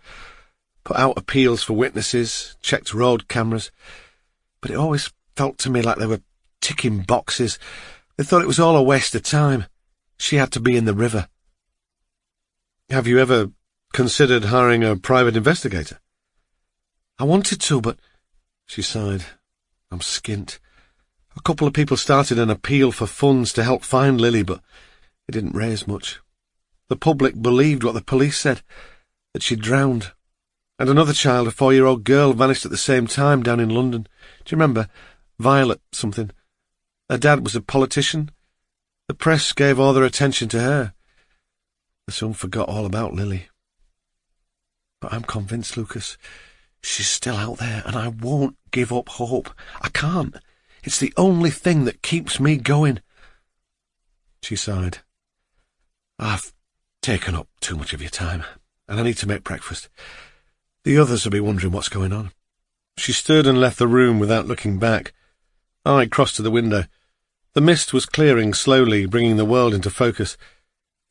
put out appeals for witnesses, checked road cameras, but it always felt to me like they were ticking boxes. They thought it was all a waste of time. She had to be in the river." "Have you ever considered hiring a private investigator?" "I wanted to, but—" She sighed. "I'm skint. A couple of people started an appeal for funds to help find Lily, but it didn't raise much. The public believed what the police said, that she'd drowned. And another child, a 4-year-old girl, vanished at the same time down in London. Do you remember? Violet something. Her dad was a politician. The press gave all their attention to her. They soon forgot all about Lily. But I'm convinced, Lucas, she's still out there, and I won't give up hope. I can't. It's the only thing that keeps me going." She sighed. "I've taken up too much of your time, and I need to make breakfast. The others will be wondering what's going on." She stood and left the room without looking back. I crossed to the window. The mist was clearing slowly, bringing the world into focus.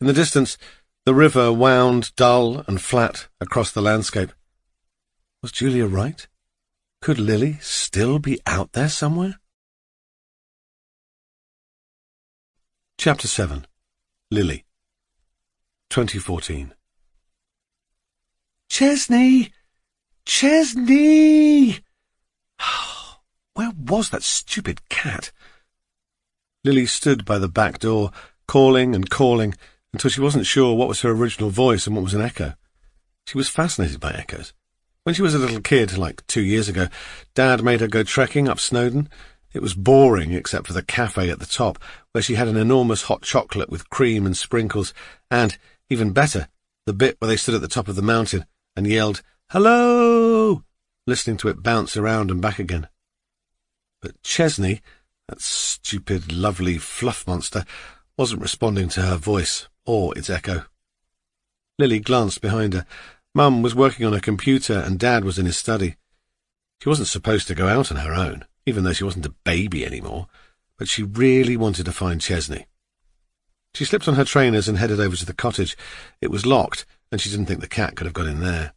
In the distance, the river wound dull and flat across the landscape. Was Julia right? Could Lily still be out there somewhere? Chapter 7. Lily. 2014. Chesney! Chesney! Where was that stupid cat? Lily stood by the back door, calling and calling, until she wasn't sure what was her original voice and what was an echo. She was fascinated by echoes. When she was a little kid, like 2 years ago, Dad made her go trekking up Snowdon. It was boring, except for the cafe at the top, where she had an enormous hot chocolate with cream and sprinkles, and, even better, the bit where they stood at the top of the mountain and yelled, "Hello!" listening to it bounce around and back again. But Chesney, that stupid, lovely fluff monster, wasn't responding to her voice or its echo. Lily glanced behind her. Mum was working on her computer and Dad was in his study. She wasn't supposed to go out on her own, even though she wasn't a baby anymore, but she really wanted to find Chesney. She slipped on her trainers and headed over to the cottage. It was locked, and she didn't think the cat could have got in there.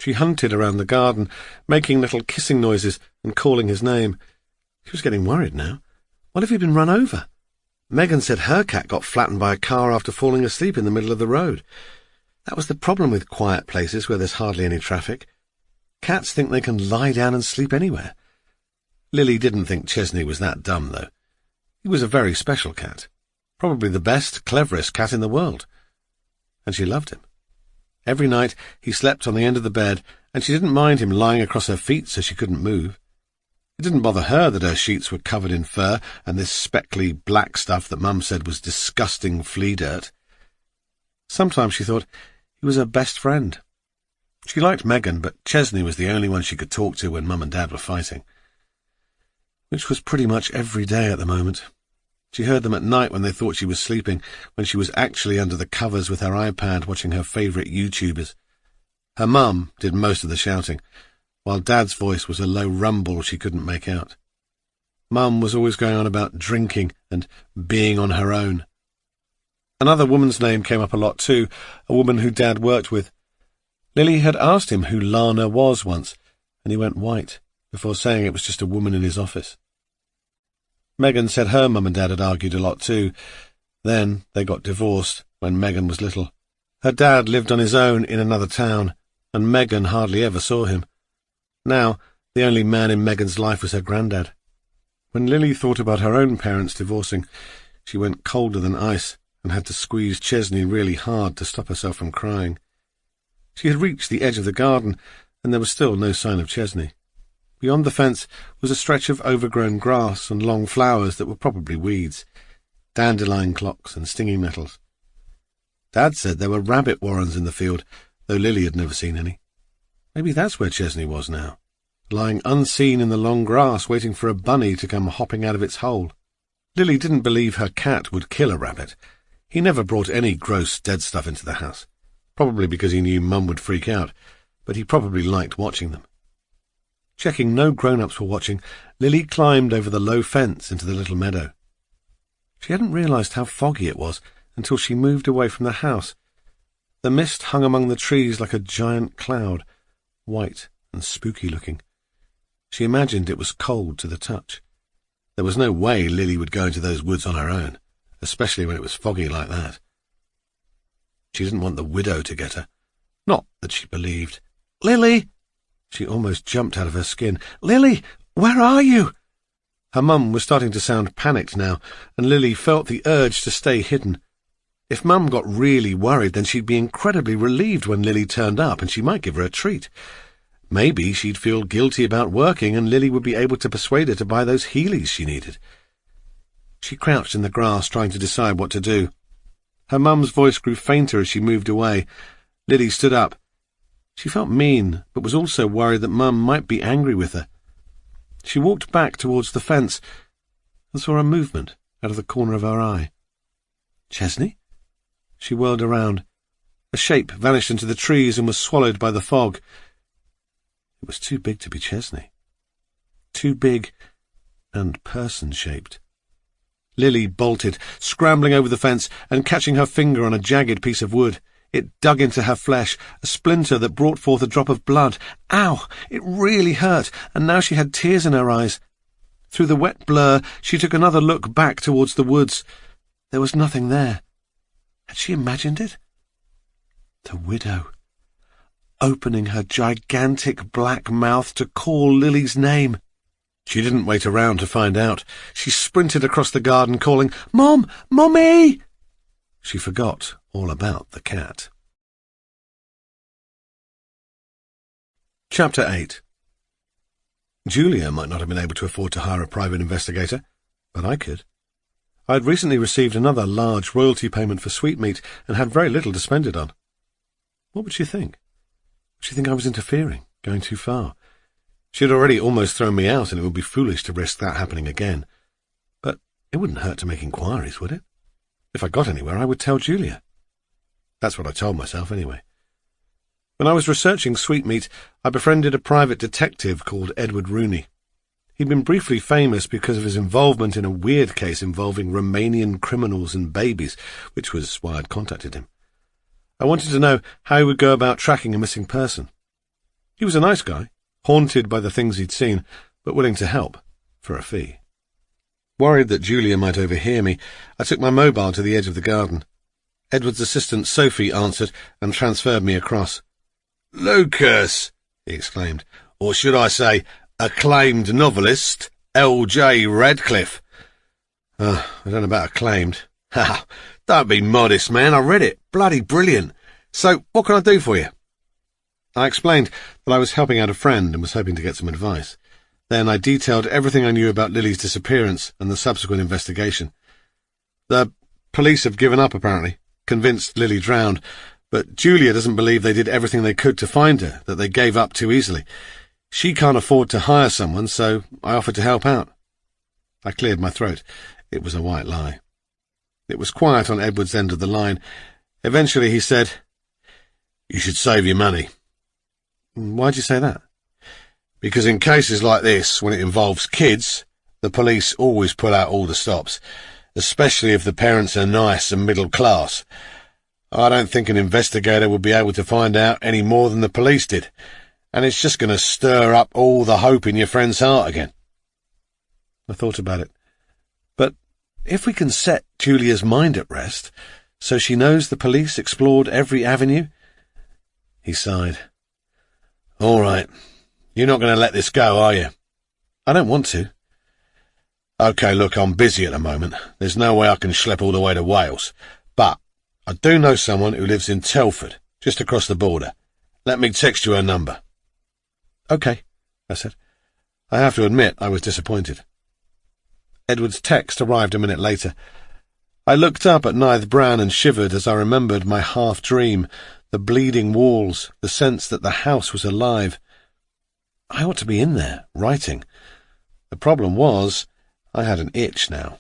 She hunted around the garden, making little kissing noises and calling his name. She was getting worried now. What if he'd been run over? Megan said her cat got flattened by a car after falling asleep in the middle of the road. That was the problem with quiet places where there's hardly any traffic. Cats think they can lie down and sleep anywhere. Lily didn't think Chesney was that dumb, though. He was a very special cat. Probably the best, cleverest cat in the world. And she loved him. Every night he slept on the end of the bed, and she didn't mind him lying across her feet so she couldn't move. It didn't bother her that her sheets were covered in fur and this speckly black stuff that Mum said was disgusting flea dirt. Sometimes she thought he was her best friend. She liked Megan, but Chesney was the only one she could talk to when Mum and Dad were fighting. Which was pretty much every day at the moment. She heard them at night when they thought she was sleeping, when she was actually under the covers with her iPad watching her favourite YouTubers. Her mum did most of the shouting, while Dad's voice was a low rumble she couldn't make out. Mum was always going on about drinking and being on her own. Another woman's name came up a lot too, a woman who Dad worked with. Lily had asked him who Lana was once, and he went white before saying it was just a woman in his office. Megan said her mum and Dad had argued a lot too. Then they got divorced when Megan was little. Her dad lived on his own in another town, and Megan hardly ever saw him. Now, the only man in Megan's life was her granddad. When Lily thought about her own parents divorcing, she went colder than ice and had to squeeze Chesney really hard to stop herself from crying. She had reached the edge of the garden, and there was still no sign of Chesney. Beyond the fence was a stretch of overgrown grass and long flowers that were probably weeds, dandelion clocks and stinging nettles. Dad said there were rabbit warrens in the field, though Lily had never seen any. Maybe that's where Chesney was now, lying unseen in the long grass waiting for a bunny to come hopping out of its hole. Lily didn't believe her cat would kill a rabbit. He never brought any gross dead stuff into the house, probably because he knew Mum would freak out, but he probably liked watching them. Checking no grown-ups were watching, Lily climbed over the low fence into the little meadow. She hadn't realised how foggy it was until she moved away from the house. The mist hung among the trees like a giant cloud, white and spooky-looking. She imagined it was cold to the touch. There was no way Lily would go into those woods on her own, especially when it was foggy like that. She didn't want the widow to get her. Not that she believed. "Lily!" She almost jumped out of her skin. "Lily, where are you?" Her mum was starting to sound panicked now, and Lily felt the urge to stay hidden. If Mum got really worried, then she'd be incredibly relieved when Lily turned up, and she might give her a treat. Maybe she'd feel guilty about working, and Lily would be able to persuade her to buy those Heelys she needed. She crouched in the grass, trying to decide what to do. Her mum's voice grew fainter as she moved away. Lily stood up. She felt mean, but was also worried that Mum might be angry with her. She walked back towards the fence and saw a movement out of the corner of her eye. Chesney? She whirled around. A shape vanished into the trees and was swallowed by the fog. It was too big to be Chesney. Too big and person-shaped. Lily bolted, scrambling over the fence and catching her finger on a jagged piece of wood. It dug into her flesh, a splinter that brought forth a drop of blood. Ow! It really hurt, and now she had tears in her eyes. Through the wet blur, she took another look back towards the woods. There was nothing there. Had she imagined it? The widow, opening her gigantic black mouth to call Lily's name. She didn't wait around to find out. She sprinted across the garden, calling, "Mom! Mommy!" She forgot all about the cat. Chapter 8. Julia might not have been able to afford to hire a private investigator, but I could. I had recently received another large royalty payment for Sweetmeat and had very little to spend it on. What would she think? Would she think I was interfering, going too far? She had already almost thrown me out, and it would be foolish to risk that happening again. But it wouldn't hurt to make inquiries, would it? If I got anywhere, I would tell Julia. That's what I told myself, anyway. When I was researching Sweetmeat, I befriended a private detective called Edward Rooney. He'd been briefly famous because of his involvement in a weird case involving Romanian criminals and babies, which was why I'd contacted him. I wanted to know how he would go about tracking a missing person. He was a nice guy, haunted by the things he'd seen, but willing to help, for a fee. Worried that Julia might overhear me, I took my mobile to the edge of the garden. Edward's assistant Sophie answered and transferred me across. "Lucas!" he exclaimed. "Or should I say, acclaimed novelist, L.J. Radcliffe." I don't know about acclaimed. "Ha! Don't be modest, man. I read it. Bloody brilliant. So, what can I do for you?" I explained that I was helping out a friend and was hoping to get some advice. Then I detailed everything I knew about Lily's disappearance and the subsequent investigation. The police have given up, apparently, convinced Lily drowned, but Julia doesn't believe they did everything they could to find her, that they gave up too easily. She can't afford to hire someone, so I offered to help out. I cleared my throat. It was a white lie. It was quiet on Edward's end of the line. Eventually he said, "You should save your money." "Why'd you say that?" "Because in cases like this, when it involves kids, the police always pull out all the stops, especially if the parents are nice and middle class. I don't think an investigator would be able to find out any more than the police did, and it's just going to stir up all the hope in your friend's heart again." I thought about it. But if we can set Julia's mind at rest, so she knows the police explored every avenue? He sighed. "All right. You're not going to let this go, are you?" "I don't want to." "OK, look, I'm busy at the moment. There's no way I can schlep all the way to Wales. But I do know someone who lives in Telford, just across the border. Let me text you her number." "OK," I said. I have to admit I was disappointed. Edward's text arrived a minute later. I looked up at Nithe Bran and shivered as I remembered my half-dream, the bleeding walls, the sense that the house was alive. I ought to be in there, writing. The problem was, I had an itch now.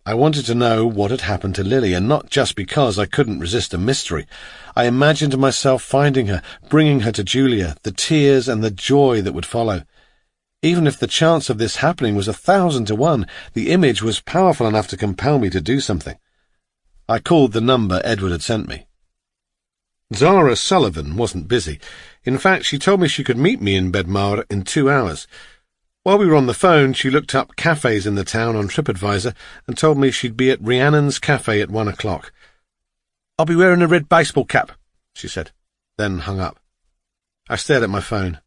I wanted to know what had happened to Lily, and not just because I couldn't resist a mystery. I imagined myself finding her, bringing her to Julia, the tears and the joy that would follow. Even if the chance of this happening was 1,000 to 1, the image was powerful enough to compel me to do something. I called the number Edward had sent me. Zara Sullivan wasn't busy. In fact, she told me she could meet me in Bedmar in 2 hours. While we were on the phone, she looked up cafes in the town on TripAdvisor and told me she'd be at Rhiannon's cafe at 1 o'clock. "I'll be wearing a red baseball cap," she said, then hung up. I stared at my phone.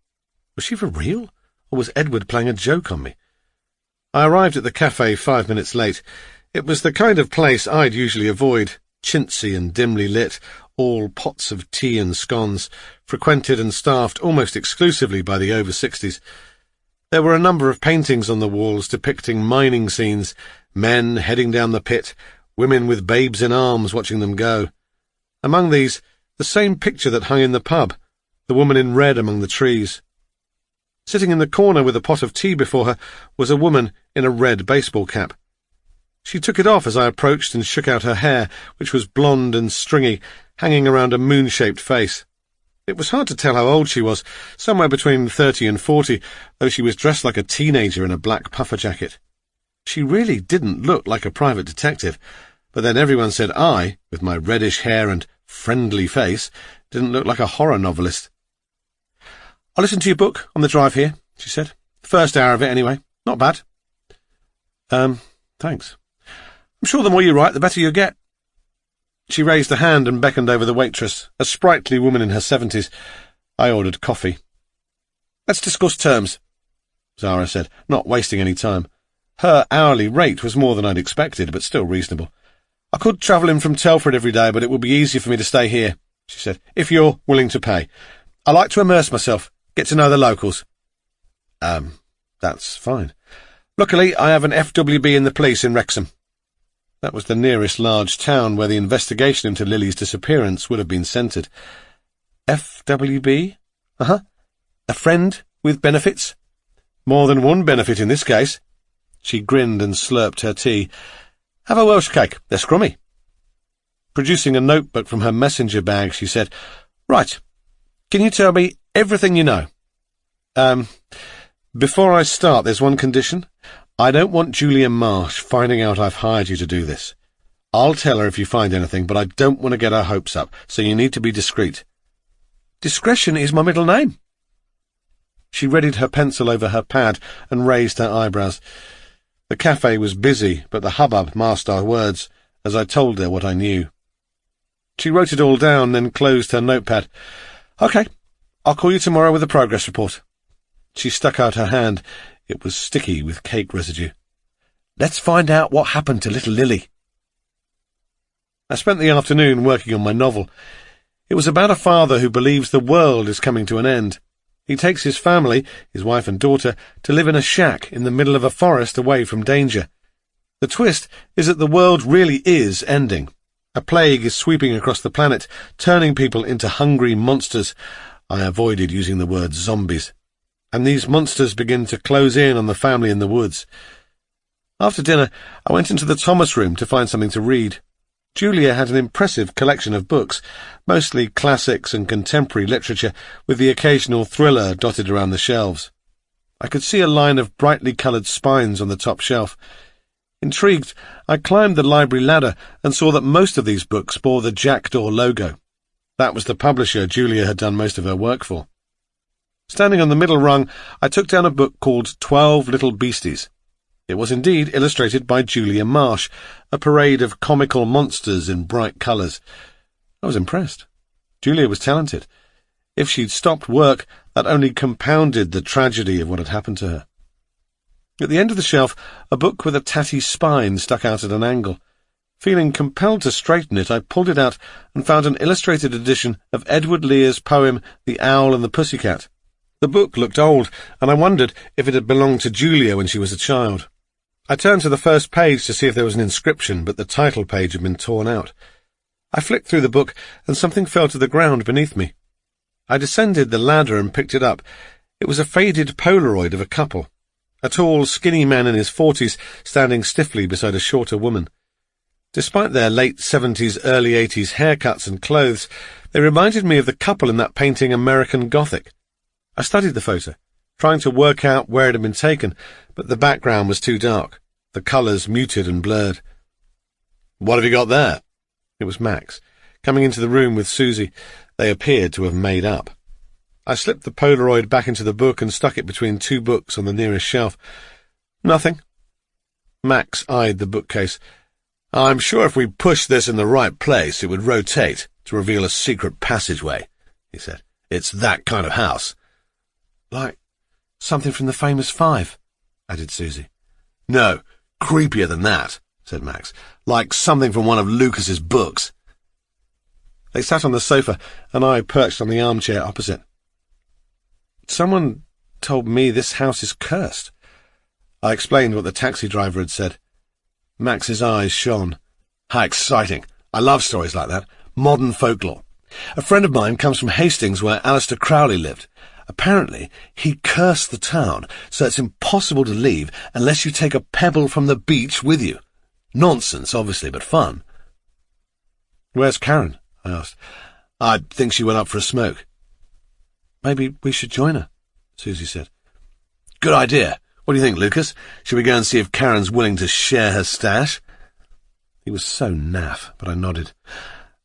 Was she for real, or was Edward playing a joke on me? I arrived at the cafe 5 minutes late. It was the kind of place I'd usually avoid, chintzy and dimly lit, all pots of tea and scones, frequented and staffed almost exclusively by the over-60s. There were a number of paintings on the walls depicting mining scenes, men heading down the pit, women with babes in arms watching them go. Among these, the same picture that hung in the pub, the woman in red among the trees. Sitting in the corner with a pot of tea before her was a woman in a red baseball cap. She took it off as I approached and shook out her hair, which was blonde and stringy, hanging around a moon-shaped face. It was hard to tell how old she was, somewhere between 30 and 40, though she was dressed like a teenager in a black puffer jacket. She really didn't look like a private detective, but then everyone said I, with my reddish hair and friendly face, didn't look like a horror novelist. "I'll listen to your book on the drive here," she said. "First hour of it, anyway. Not bad." Thanks. "I'm sure the more you write, the better you'll get." She raised a hand and beckoned over the waitress, a sprightly woman in her 70s. I ordered coffee. "Let's discuss terms," Zara said, not wasting any time. Her hourly rate was more than I'd expected, but still reasonable. "I could travel in from Telford every day, but it would be easier for me to stay here," she said, "if you're willing to pay. I like to immerse myself, get to know the locals." That's fine. "Luckily, I have an FWB in the police in Wrexham." That was the nearest large town where the investigation into Lily's disappearance would have been centred. FWB? A friend with benefits? More than one benefit in this case. She grinned and slurped her tea. "Have a Welsh cake. They're scrummy." Producing a notebook from her messenger bag, she said, "Right. Can you tell me everything you know?" Before I start, there's one condition. I don't want Julia Marsh finding out I've hired you to do this. I'll tell her if you find anything, but I don't want to get her hopes up, so you need to be discreet." "Discretion is my middle name." She readied her pencil over her pad and raised her eyebrows. The cafe was busy, but the hubbub masked our words, as I told her what I knew. She wrote it all down, then closed her notepad. "OK, I'll call you tomorrow with a progress report." She stuck out her hand. It was sticky with cake residue. "Let's find out what happened to little Lily." I spent the afternoon working on my novel. It was about a father who believes the world is coming to an end. He takes his family, his wife and daughter, to live in a shack in the middle of a forest away from danger. The twist is that the world really is ending. A plague is sweeping across the planet, turning people into hungry monsters. I avoided using the word zombies. And these monsters begin to close in on the family in the woods. After dinner, I went into the Thomas room to find something to read. Julia had an impressive collection of books, mostly classics and contemporary literature, with the occasional thriller dotted around the shelves. I could see a line of brightly coloured spines on the top shelf. Intrigued, I climbed the library ladder and saw that most of these books bore the Jackdaw logo. That was the publisher Julia had done most of her work for. Standing on the middle rung, I took down a book called 12 Little Beasties. It was indeed illustrated by Julia Marsh, a parade of comical monsters in bright colours. I was impressed. Julia was talented. If she'd stopped work, that only compounded the tragedy of what had happened to her. At the end of the shelf, a book with a tatty spine stuck out at an angle. Feeling compelled to straighten it, I pulled it out and found an illustrated edition of Edward Lear's poem The Owl and the Pussycat. The book looked old, and I wondered if it had belonged to Julia when she was a child. I turned to the first page to see if there was an inscription, but the title page had been torn out. I flicked through the book, and something fell to the ground beneath me. I descended the ladder and picked it up. It was a faded Polaroid of a couple. A tall, skinny man in his 40s standing stiffly beside a shorter woman. Despite their late 70s, early 80s haircuts and clothes, they reminded me of the couple in that painting American Gothic. I studied the photo, trying to work out where it had been taken, but the background was too dark, the colours muted and blurred. "What have you got there?" It was Max, coming into the room with Susie. They appeared to have made up. I slipped the Polaroid back into the book and stuck it between two books on the nearest shelf. "Nothing." Max eyed the bookcase. "I'm sure if we pushed this in the right place, it would rotate to reveal a secret passageway," he said. "It's that kind of house." "Like something from the famous Five," added Susie. "No, creepier than that," said Max. "Like something from one of Lucas's books." They sat on the sofa, and I perched on the armchair opposite. "Someone told me this house is cursed." I explained what the taxi driver had said. Max's eyes shone. "How exciting! I love stories like that. Modern folklore. A friend of mine comes from Hastings, where Aleister Crowley lived. Apparently, he cursed the town, so it's impossible to leave unless you take a pebble from the beach with you. Nonsense, obviously, but fun." "Where's Karen?" I asked. "I think she went up for a smoke." "Maybe we should join her," Susie said. "Good idea. What do you think, Lucas? Should we go and see if Karen's willing to share her stash?" He was so naff, but I nodded.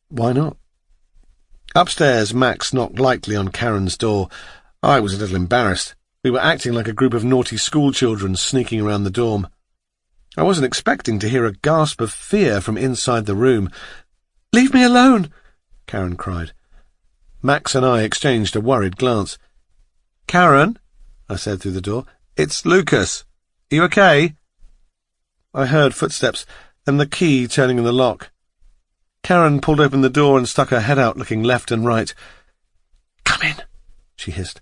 "Why not?" Upstairs, Max knocked lightly on Karen's door. I was a little embarrassed. We were acting like a group of naughty schoolchildren sneaking around the dorm. I wasn't expecting to hear a gasp of fear from inside the room. "Leave me alone!" Karen cried. Max and I exchanged a worried glance. "Karen," I said through the door, "it's Lucas. Are you okay?" I heard footsteps, then the key turning in the lock. Karen pulled open the door and stuck her head out, looking left and right. "Come in," she hissed.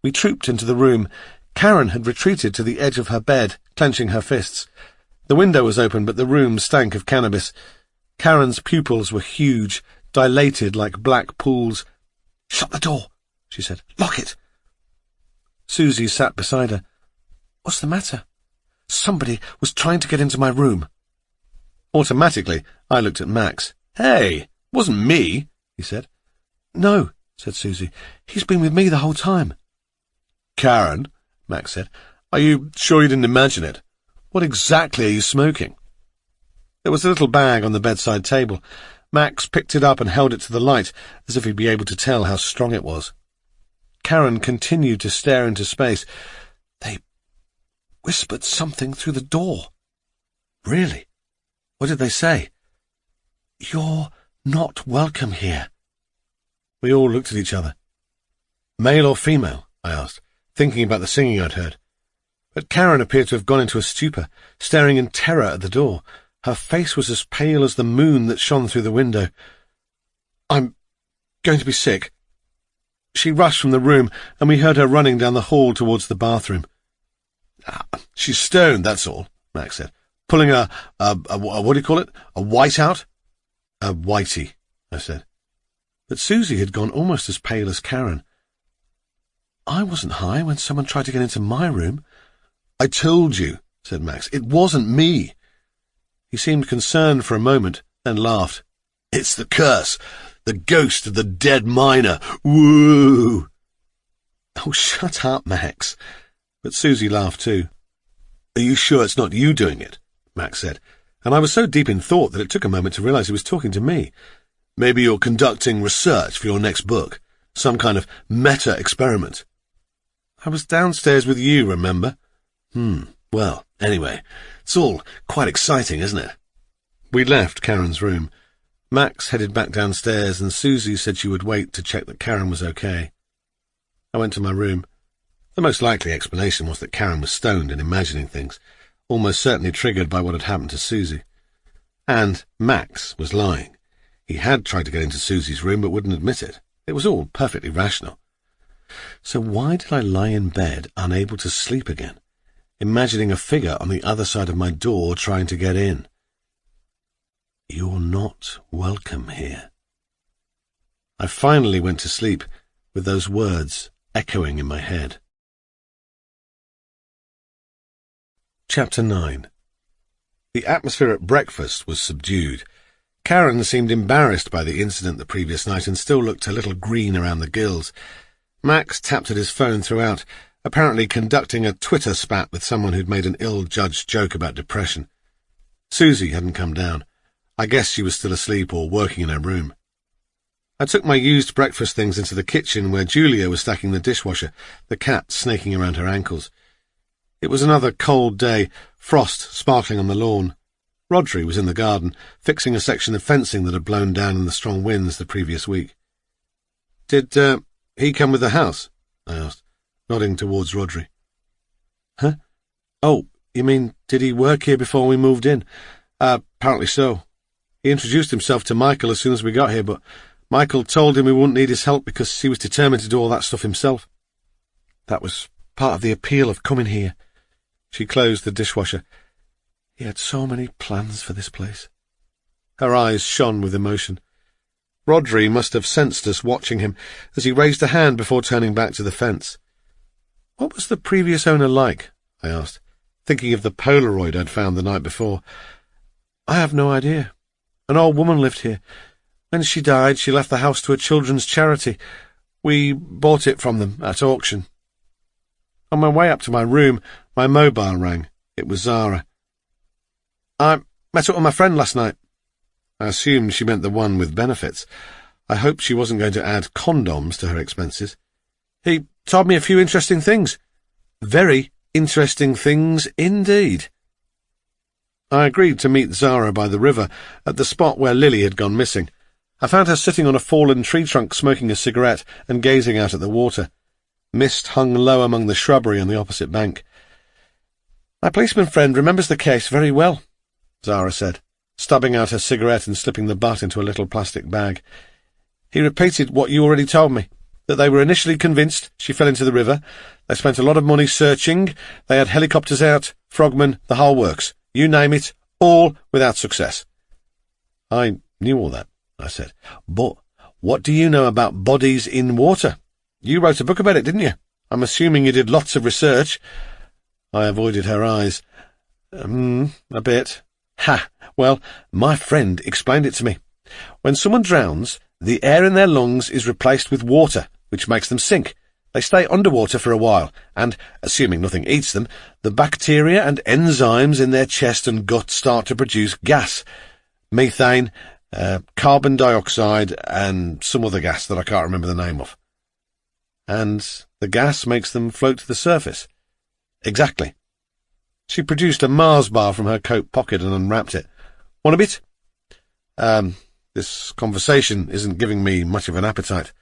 We trooped into the room. Karen had retreated to the edge of her bed, clenching her fists. The window was open, but the room stank of cannabis. Karen's pupils were huge, dilated like black pools. "Shut the door," she said. "Lock it." Susie sat beside her. "What's the matter?" "Somebody was trying to get into my room." Automatically, I looked at Max. "Hey, wasn't me," he said. "No," said Susie. "He's been with me the whole time." "Karen," Max said, "are you sure you didn't imagine it? What exactly are you smoking?" There was a little bag on the bedside table. Max picked it up and held it to the light, as if he'd be able to tell how strong it was. Karen continued to stare into space. "They whispered something through the door." "Really? What did they say?" "You're not welcome here." We all looked at each other. "Male or female?" I asked, thinking about the singing I'd heard. But Karen appeared to have gone into a stupor, staring in terror at the door. Her face was as pale as the moon that shone through the window. "I'm going to be sick." She rushed from the room, and we heard her running down the hall towards the bathroom. "She's stoned, that's all," Max said. "Pulling a what do you call it? A whiteout?" "A whitey," I said. But Susie had gone almost as pale as Karen. "I wasn't high when someone tried to get into my room." "I told you," said Max. "It wasn't me." He seemed concerned for a moment, then laughed. "It's the curse. The ghost of the dead miner. Woo!" "Oh, shut up, Max." But Susie laughed too. "Are you sure it's not you doing it?" Max said, and I was so deep in thought that it took a moment to realize he was talking to me. "Maybe you're conducting research for your next book, some kind of meta-experiment." "I was downstairs with you, remember?" Well, anyway, it's all quite exciting, isn't it?" We left Karen's room. Max headed back downstairs, and Susie said she would wait to check that Karen was okay. I went to my room. The most likely explanation was that Karen was stoned and imagining things, almost certainly triggered by what had happened to Susie. And Max was lying. He had tried to get into Susie's room, but wouldn't admit it. It was all perfectly rational. So why did I lie in bed, unable to sleep again, imagining a figure on the other side of my door trying to get in? "You're not welcome here." I finally went to sleep with those words echoing in my head. Chapter 9. The atmosphere at breakfast was subdued. Karen seemed embarrassed by the incident the previous night and still looked a little green around the gills. Max tapped at his phone throughout, apparently conducting a Twitter spat with someone who'd made an ill-judged joke about depression. Susie hadn't come down. I guess she was still asleep or working in her room. I took my used breakfast things into the kitchen where Julia was stacking the dishwasher, the cat snaking around her ankles. It was another cold day, frost sparkling on the lawn. Rodri was in the garden, fixing a section of fencing that had blown down in the strong winds the previous week. "Did he come with the house?" I asked, nodding towards Rodri. "Huh? Oh, you mean, did he work here before we moved in? Apparently so. He introduced himself to Michael as soon as we got here, but Michael told him we wouldn't need his help because he was determined to do all that stuff himself. That was part of the appeal of coming here." She closed the dishwasher. "He had so many plans for this place." Her eyes shone with emotion. Rodri must have sensed us watching him, as he raised a hand before turning back to the fence. "What was the previous owner like?" I asked, thinking of the Polaroid I'd found the night before. "I have no idea. An old woman lived here. When she died, she left the house to a children's charity. We bought it from them at auction." On my way up to my room, my mobile rang. It was Zara. "I met up with my friend last night." I assumed she meant the one with benefits. I hoped she wasn't going to add condoms to her expenses. "He told me a few interesting things." "Very interesting things indeed." I agreed to meet Zara by the river, at the spot where Lily had gone missing. I found her sitting on a fallen tree trunk smoking a cigarette and gazing out at the water. Mist hung low among the shrubbery on the opposite bank. "My policeman friend remembers the case very well," Zara said, stubbing out her cigarette and slipping the butt into a little plastic bag. "He repeated what you already told me, that they were initially convinced she fell into the river. They spent a lot of money searching. They had helicopters out, frogmen, the whole works. You name it, all without success." "I knew all that," I said. "But what do you know about bodies in water? You wrote a book about it, didn't you? I'm assuming you did lots of research." I avoided her eyes. A bit." "Ha! Well, my friend explained it to me. When someone drowns, the air in their lungs is replaced with water, which makes them sink. They stay underwater for a while, and, assuming nothing eats them, the bacteria and enzymes in their chest and gut start to produce gas. Methane, carbon dioxide, and some other gas that I can't remember the name of." And the gas makes them float to the surface. Exactly. She produced a Mars bar from her coat pocket and unwrapped it. Want a bit? This conversation isn't giving me much of an appetite.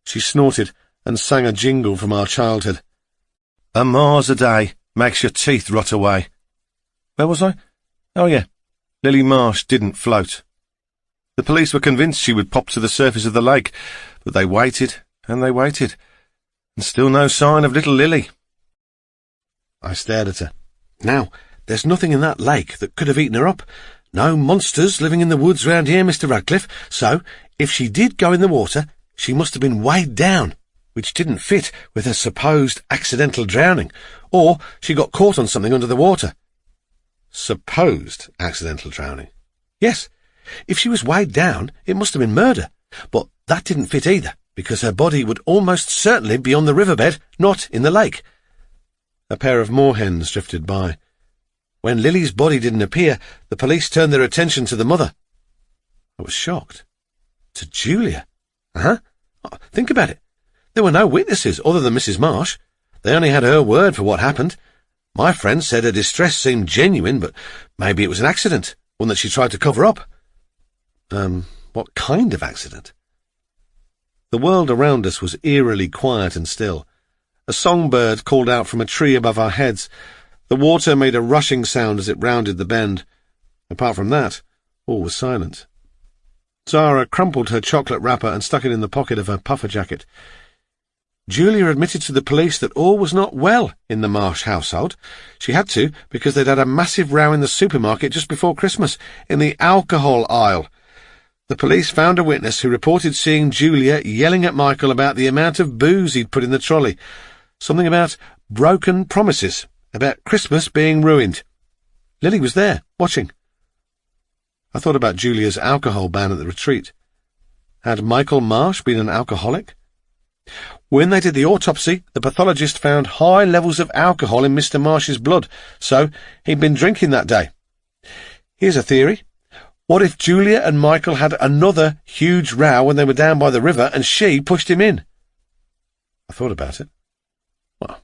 She snorted and sang a jingle from our childhood. A Mars a day makes your teeth rot away. Where was I? Oh, yeah. Lily Marsh didn't float. The police were convinced she would pop to the surface of the lake, but they waited and they waited, and still no sign of little Lily. I stared at her. Now, there's nothing in that lake that could have eaten her up. No monsters living in the woods round here, Mr. Radcliffe, so if she did go in the water, she must have been weighed down, which didn't fit with her supposed accidental drowning, or she got caught on something under the water. Supposed accidental drowning? Yes. If she was weighed down, it must have been murder. But that didn't fit either, because her body would almost certainly be on the riverbed, not in the lake. A pair of moorhens drifted by. When Lily's body didn't appear, the police turned their attention to the mother. I was shocked. To Julia? Huh? Think about it. There were no witnesses other than Mrs. Marsh. They only had her word for what happened. My friend said her distress seemed genuine, but maybe it was an accident, one that she tried to cover up. What kind of accident? The world around us was eerily quiet and still. A songbird called out from a tree above our heads. The water made a rushing sound as it rounded the bend. Apart from that, all was silent. Zara crumpled her chocolate wrapper and stuck it in the pocket of her puffer jacket. Julia admitted to the police that all was not well in the Marsh household. She had to, because they'd had a massive row in the supermarket just before Christmas, in the alcohol aisle. The police found a witness who reported seeing Julia yelling at Michael about the amount of booze he'd put in the trolley. Something about broken promises, about Christmas being ruined. Lily was there, watching. I thought about Julia's alcohol ban at the retreat. Had Michael Marsh been an alcoholic? When they did the autopsy, the pathologist found high levels of alcohol in Mr. Marsh's blood, so he'd been drinking that day. Here's a theory. What if Julia and Michael had another huge row when they were down by the river and she pushed him in? I thought about it. Well,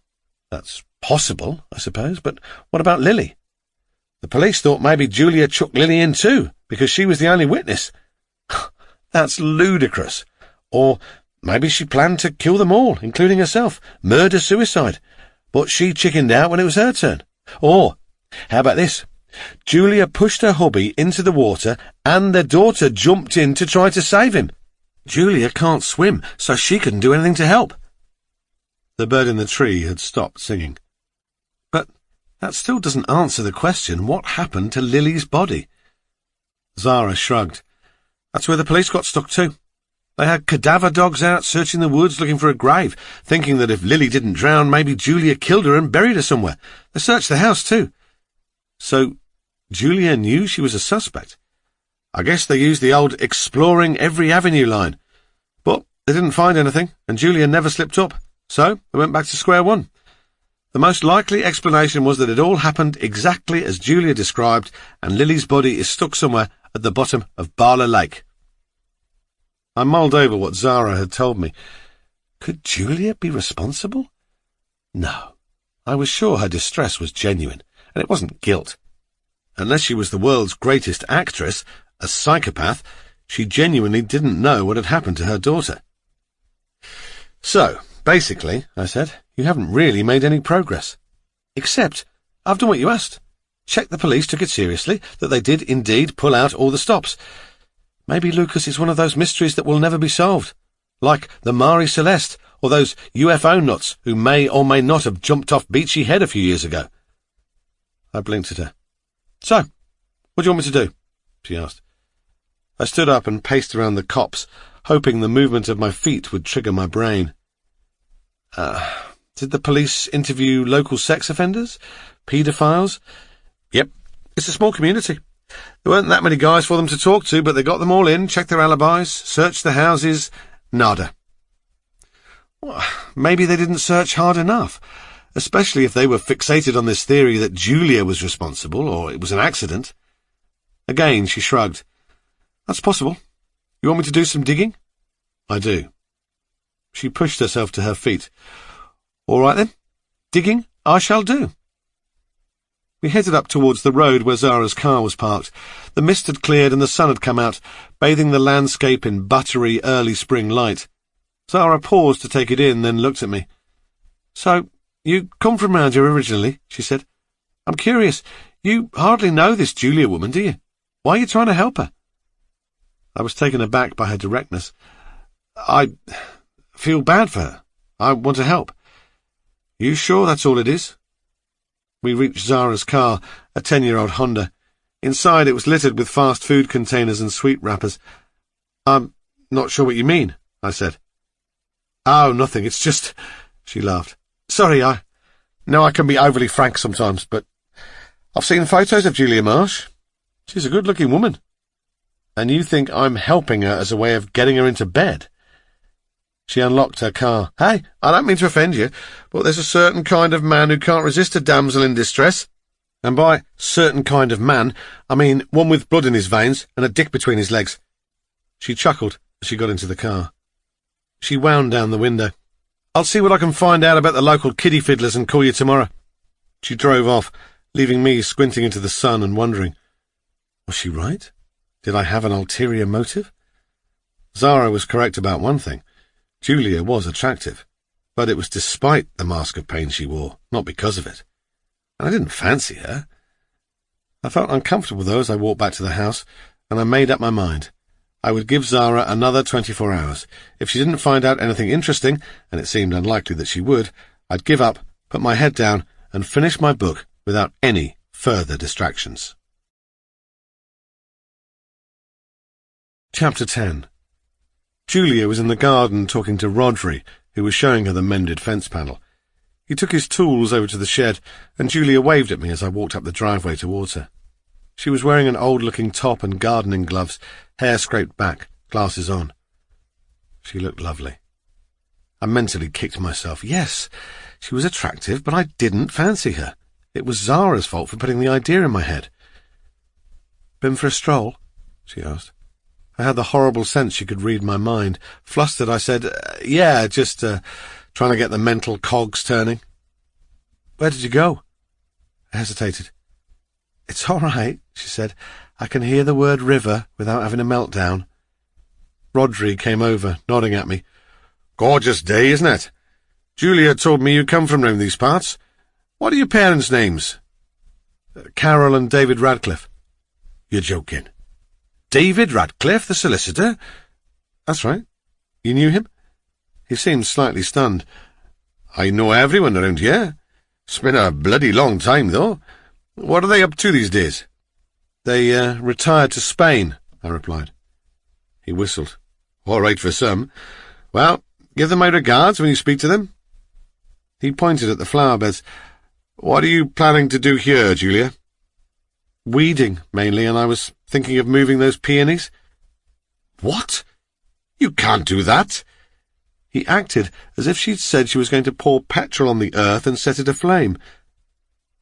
that's possible, I suppose, but what about Lily? The police thought maybe Julia chucked Lily in too, because she was the only witness. That's ludicrous. Or maybe she planned to kill them all, including herself. Murder-suicide. But she chickened out when it was her turn. Or, how about this? Julia pushed her hubby into the water and their daughter jumped in to try to save him. Julia can't swim, so she couldn't do anything to help. The bird in the tree had stopped singing. But that still doesn't answer the question, what happened to Lily's body? Zara shrugged. That's where the police got stuck too. They had cadaver dogs out searching the woods looking for a grave, thinking that if Lily didn't drown, maybe Julia killed her and buried her somewhere. They searched the house too. So Julia knew she was a suspect. I guess they used the old exploring every avenue line. But they didn't find anything, and Julia never slipped up. So they went back to square one. The most likely explanation was that it all happened exactly as Julia described, and Lily's body is stuck somewhere at the bottom of Barla Lake. I mulled over what Zara had told me. Could Julia be responsible? No. I was sure her distress was genuine, and it wasn't guilt. Unless she was the world's greatest actress, a psychopath, she genuinely didn't know what had happened to her daughter. So, basically, I said, you haven't really made any progress. Except, I've done what you asked. Checked the police took it seriously, that they did indeed pull out all the stops. Maybe Lucas is one of those mysteries that will never be solved, like the Marie Celeste, or those UFO nuts who may or may not have jumped off Beachy Head a few years ago. I blinked at her. So, what do you want me to do? She asked. I stood up and paced around the copse, hoping the movement of my feet would trigger my brain. Did the police interview local sex offenders? Paedophiles? Yep, it's a small community. There weren't that many guys for them to talk to, but they got them all in, checked their alibis, searched the houses. Nada. Well, maybe they didn't search hard enough, especially if they were fixated on this theory that Julia was responsible, or it was an accident. Again, she shrugged. That's possible. You want me to do some digging? I do. She pushed herself to her feet. "All right then. Digging I shall do." We headed up towards the road where Zara's car was parked. The mist had cleared and the sun had come out, bathing the landscape in buttery early spring light. Zara paused to take it in, then looked at me. "So, you come from round here originally," she said. "I'm curious. You hardly know this Julia woman, do you? Why are you trying to help her?" I was taken aback by her directness. "I feel bad for her. I want to help." "You sure that's all it is?" We reached Zara's car, a 10-year-old Honda. Inside it was littered with fast food containers and sweet wrappers. "I'm not sure what you mean," I said. "Oh, nothing. It's just—" She laughed. "Sorry, I know I can be overly frank sometimes, but I've seen photos of Julia Marsh. She's a good-looking woman. And you think I'm helping her as a way of getting her into bed?" She unlocked her car. "Hey, I don't mean to offend you, but there's a certain kind of man who can't resist a damsel in distress. And by certain kind of man, I mean one with blood in his veins and a dick between his legs." She chuckled as she got into the car. She wound down the window. "I'll see what I can find out about the local kiddie fiddlers and call you tomorrow." She drove off, leaving me squinting into the sun and wondering, was she right? Did I have an ulterior motive? Zara was correct about one thing. Julia was attractive, but it was despite the mask of pain she wore, not because of it. And I didn't fancy her. I felt uncomfortable, though, as I walked back to the house, and I made up my mind. I would give Zara another 24 hours. If she didn't find out anything interesting, and it seemed unlikely that she would, I'd give up, put my head down, and finish my book without any further distractions. Chapter 10. Julia was in the garden talking to Rodri, who was showing her the mended fence panel. He took his tools over to the shed, and Julia waved at me as I walked up the driveway towards her. She was wearing an old-looking top and gardening gloves, hair scraped back, glasses on. She looked lovely. I mentally kicked myself. Yes, she was attractive, but I didn't fancy her. It was Zara's fault for putting the idea in my head. "Been for a stroll?" she asked. I had the horrible sense she could read my mind. Flustered, I said, "Yeah, just trying to get the mental cogs turning." "Where did you go?" I hesitated. "It's all right," she said. "I can hear the word river without having a meltdown." Rodri came over, nodding at me. "Gorgeous day, isn't it? Julia told me you come from round these parts. What are your parents' names?" "Carol and David Radcliffe." "You're joking." "David Radcliffe, the solicitor?" "That's right. You knew him?" He seemed slightly stunned. "I know everyone around here. It's been a bloody long time, though. What are they up to these days?" "They retired to Spain," I replied. He whistled. "All right for some. Well, give them my regards when you speak to them." He pointed at the flower beds. "What are you planning to do here, Julia?" "Weeding, mainly, and I was thinking of moving those peonies." "What? You can't do that." He acted as if she'd said she was going to pour petrol on the earth and set it aflame.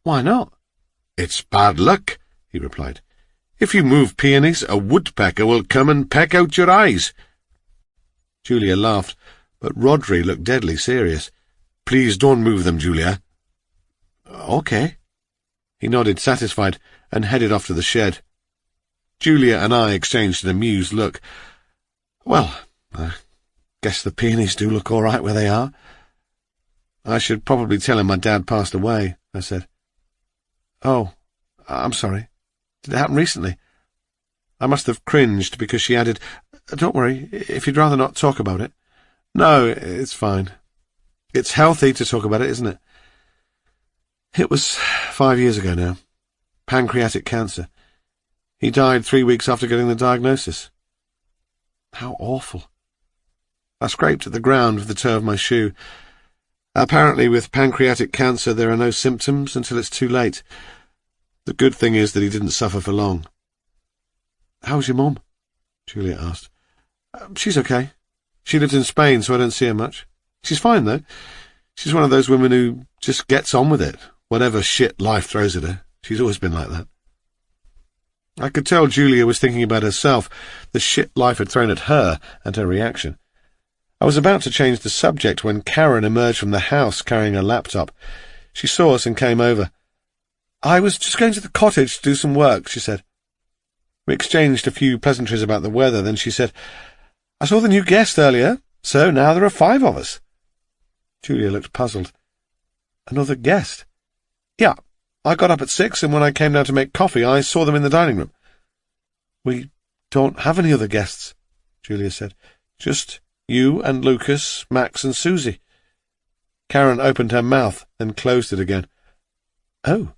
"Why not?" "It's bad luck," he replied. "If you move peonies, a woodpecker will come and peck out your eyes." Julia laughed, but Rodri looked deadly serious. "Please don't move them, Julia." "Okay." He nodded, satisfied, and headed off to the shed. Julia and I exchanged an amused look. "Well, I guess the peonies do look all right where they are." "I should probably tell him my dad passed away," I said. "Oh, I'm sorry. Did it happen recently?" I must have cringed because she added, "Don't worry, if you'd rather not talk about it." "No, it's fine. It's healthy to talk about it, isn't it?" "It was 5 years ago now. Pancreatic cancer. He died 3 weeks after getting the diagnosis." "How awful." I scraped at the ground with the toe of my shoe. "Apparently with pancreatic cancer there are no symptoms until it's too late. The good thing is that he didn't suffer for long." "How's your mum?" Julia asked. "She's okay. She lives in Spain, so I don't see her much. She's fine, though. She's one of those women who just gets on with it, whatever shit life throws at her. She's always been like that." I could tell Julia was thinking about herself, the shit life had thrown at her, and her reaction. I was about to change the subject when Karen emerged from the house carrying a laptop. She saw us and came over. "I was just going to the cottage to do some work," she said. We exchanged a few pleasantries about the weather, then she said, "I saw the new guest earlier, so now there are 5 of us." Julia looked puzzled. "Another guest?" "Yeah. I got up at 6, and when I came down to make coffee, I saw them in the dining room." "We don't have any other guests," Julia said. "Just you and Lucas, Max and Susie." Karen opened her mouth, then closed it again. "Oh.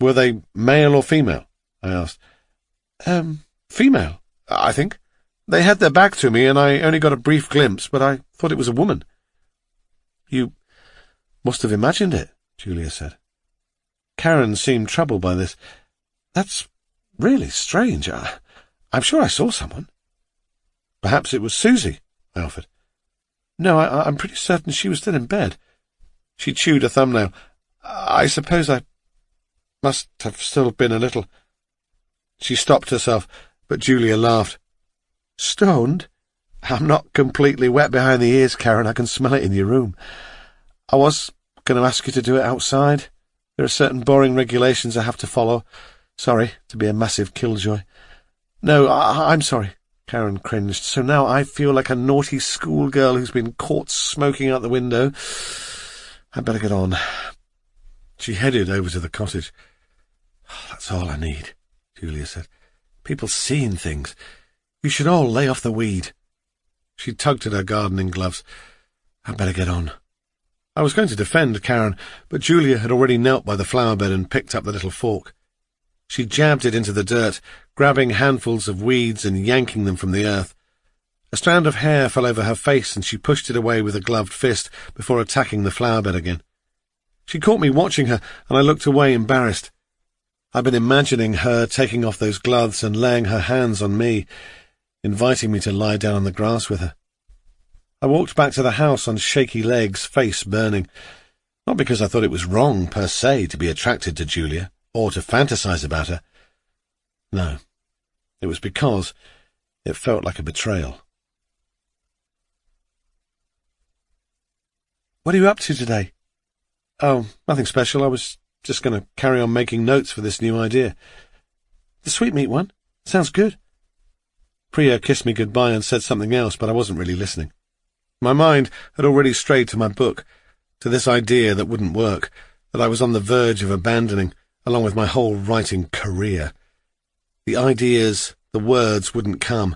Were they male or female?" I asked. Female, I think. They had their back to me, and I only got a brief glimpse, but I thought it was a woman." "You must have imagined it," Julia said. Karen seemed troubled by this. "That's really strange. I'm sure I saw someone." "Perhaps it was Susie," I offered. "No, I'm pretty certain she was still in bed." She chewed a thumbnail. "I suppose I must have still been a little—" She stopped herself, but Julia laughed. "Stoned? I'm not completely wet behind the ears, Karen. I can smell it in your room. I was going to ask you to do it outside. There are certain boring regulations I have to follow. Sorry to be a massive killjoy." "No, I'm sorry." Karen cringed. "So now I feel like a naughty schoolgirl who's been caught smoking out the window. I'd better get on." She headed over to the cottage. "That's all I need," Julia said. "People seeing things. You should all lay off the weed." She tugged at her gardening gloves. "I'd better get on." I was going to defend Karen, but Julia had already knelt by the flower bed and picked up the little fork. She jabbed it into the dirt, grabbing handfuls of weeds and yanking them from the earth. A strand of hair fell over her face, and she pushed it away with a gloved fist before attacking the flower bed again. She caught me watching her, and I looked away embarrassed. I'd been imagining her taking off those gloves and laying her hands on me, inviting me to lie down on the grass with her. I walked back to the house on shaky legs, face burning. Not because I thought it was wrong, per se, to be attracted to Julia, or to fantasize about her. No, it was because it felt like a betrayal. "What are you up to today?" "Oh, nothing special. I was just going to carry on making notes for this new idea." "The sweetmeat one? Sounds good." Priya kissed me goodbye and said something else, but I wasn't really listening. My mind had already strayed to my book, to this idea that wouldn't work, that I was on the verge of abandoning, along with my whole writing career. The ideas, the words wouldn't come,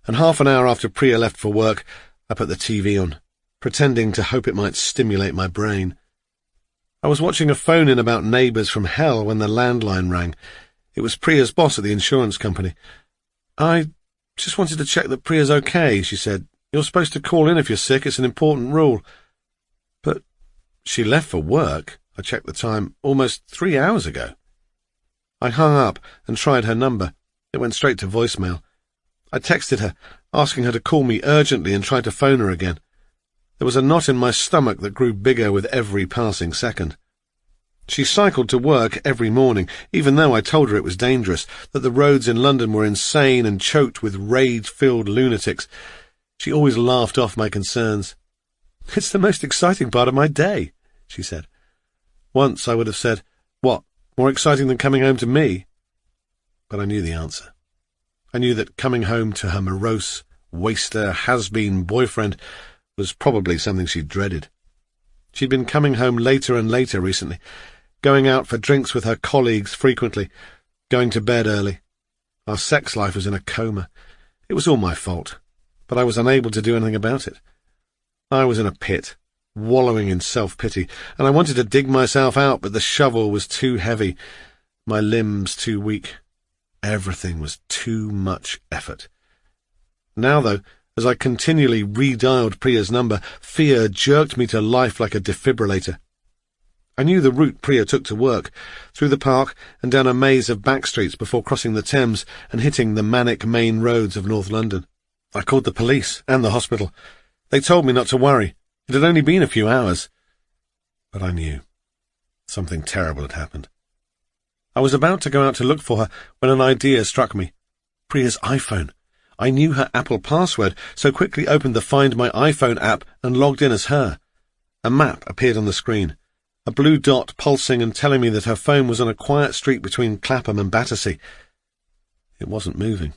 and half an hour after Priya left for work, I put the TV on, pretending to hope it might stimulate my brain. I was watching a phone-in about neighbours from hell when the landline rang. It was Priya's boss at the insurance company. "I just wanted to check that Priya's okay," she said. "You're supposed to call in if you're sick. It's an important rule." "But she left for work," I checked the time, "almost 3 hours ago." I hung up and tried her number. It went straight to voicemail. I texted her, asking her to call me urgently, and tried to phone her again. There was a knot in my stomach that grew bigger with every passing second. She cycled to work every morning, even though I told her it was dangerous, that the roads in London were insane and choked with rage-filled lunatics. She always laughed off my concerns. "It's the most exciting part of my day," she said. Once I would have said, "What, more exciting than coming home to me?" But I knew the answer. I knew that coming home to her morose, waster, has-been boyfriend was probably something she dreaded. She'd been coming home later and later recently, going out for drinks with her colleagues frequently, going to bed early. Our sex life was in a coma. It was all my fault, but I was unable to do anything about it. I was in a pit, wallowing in self-pity, and I wanted to dig myself out, but the shovel was too heavy, my limbs too weak. Everything was too much effort. Now, though, as I continually redialed Priya's number, fear jerked me to life like a defibrillator. I knew the route Priya took to work, through the park and down a maze of back streets before crossing the Thames and hitting the manic main roads of North London. I called the police and the hospital. They told me not to worry. It had only been a few hours. But I knew. Something terrible had happened. I was about to go out to look for her when an idea struck me. Priya's iPhone. I knew her Apple password, so quickly opened the Find My iPhone app and logged in as her. A map appeared on the screen, a blue dot pulsing and telling me that her phone was on a quiet street between Clapham and Battersea. It wasn't moving.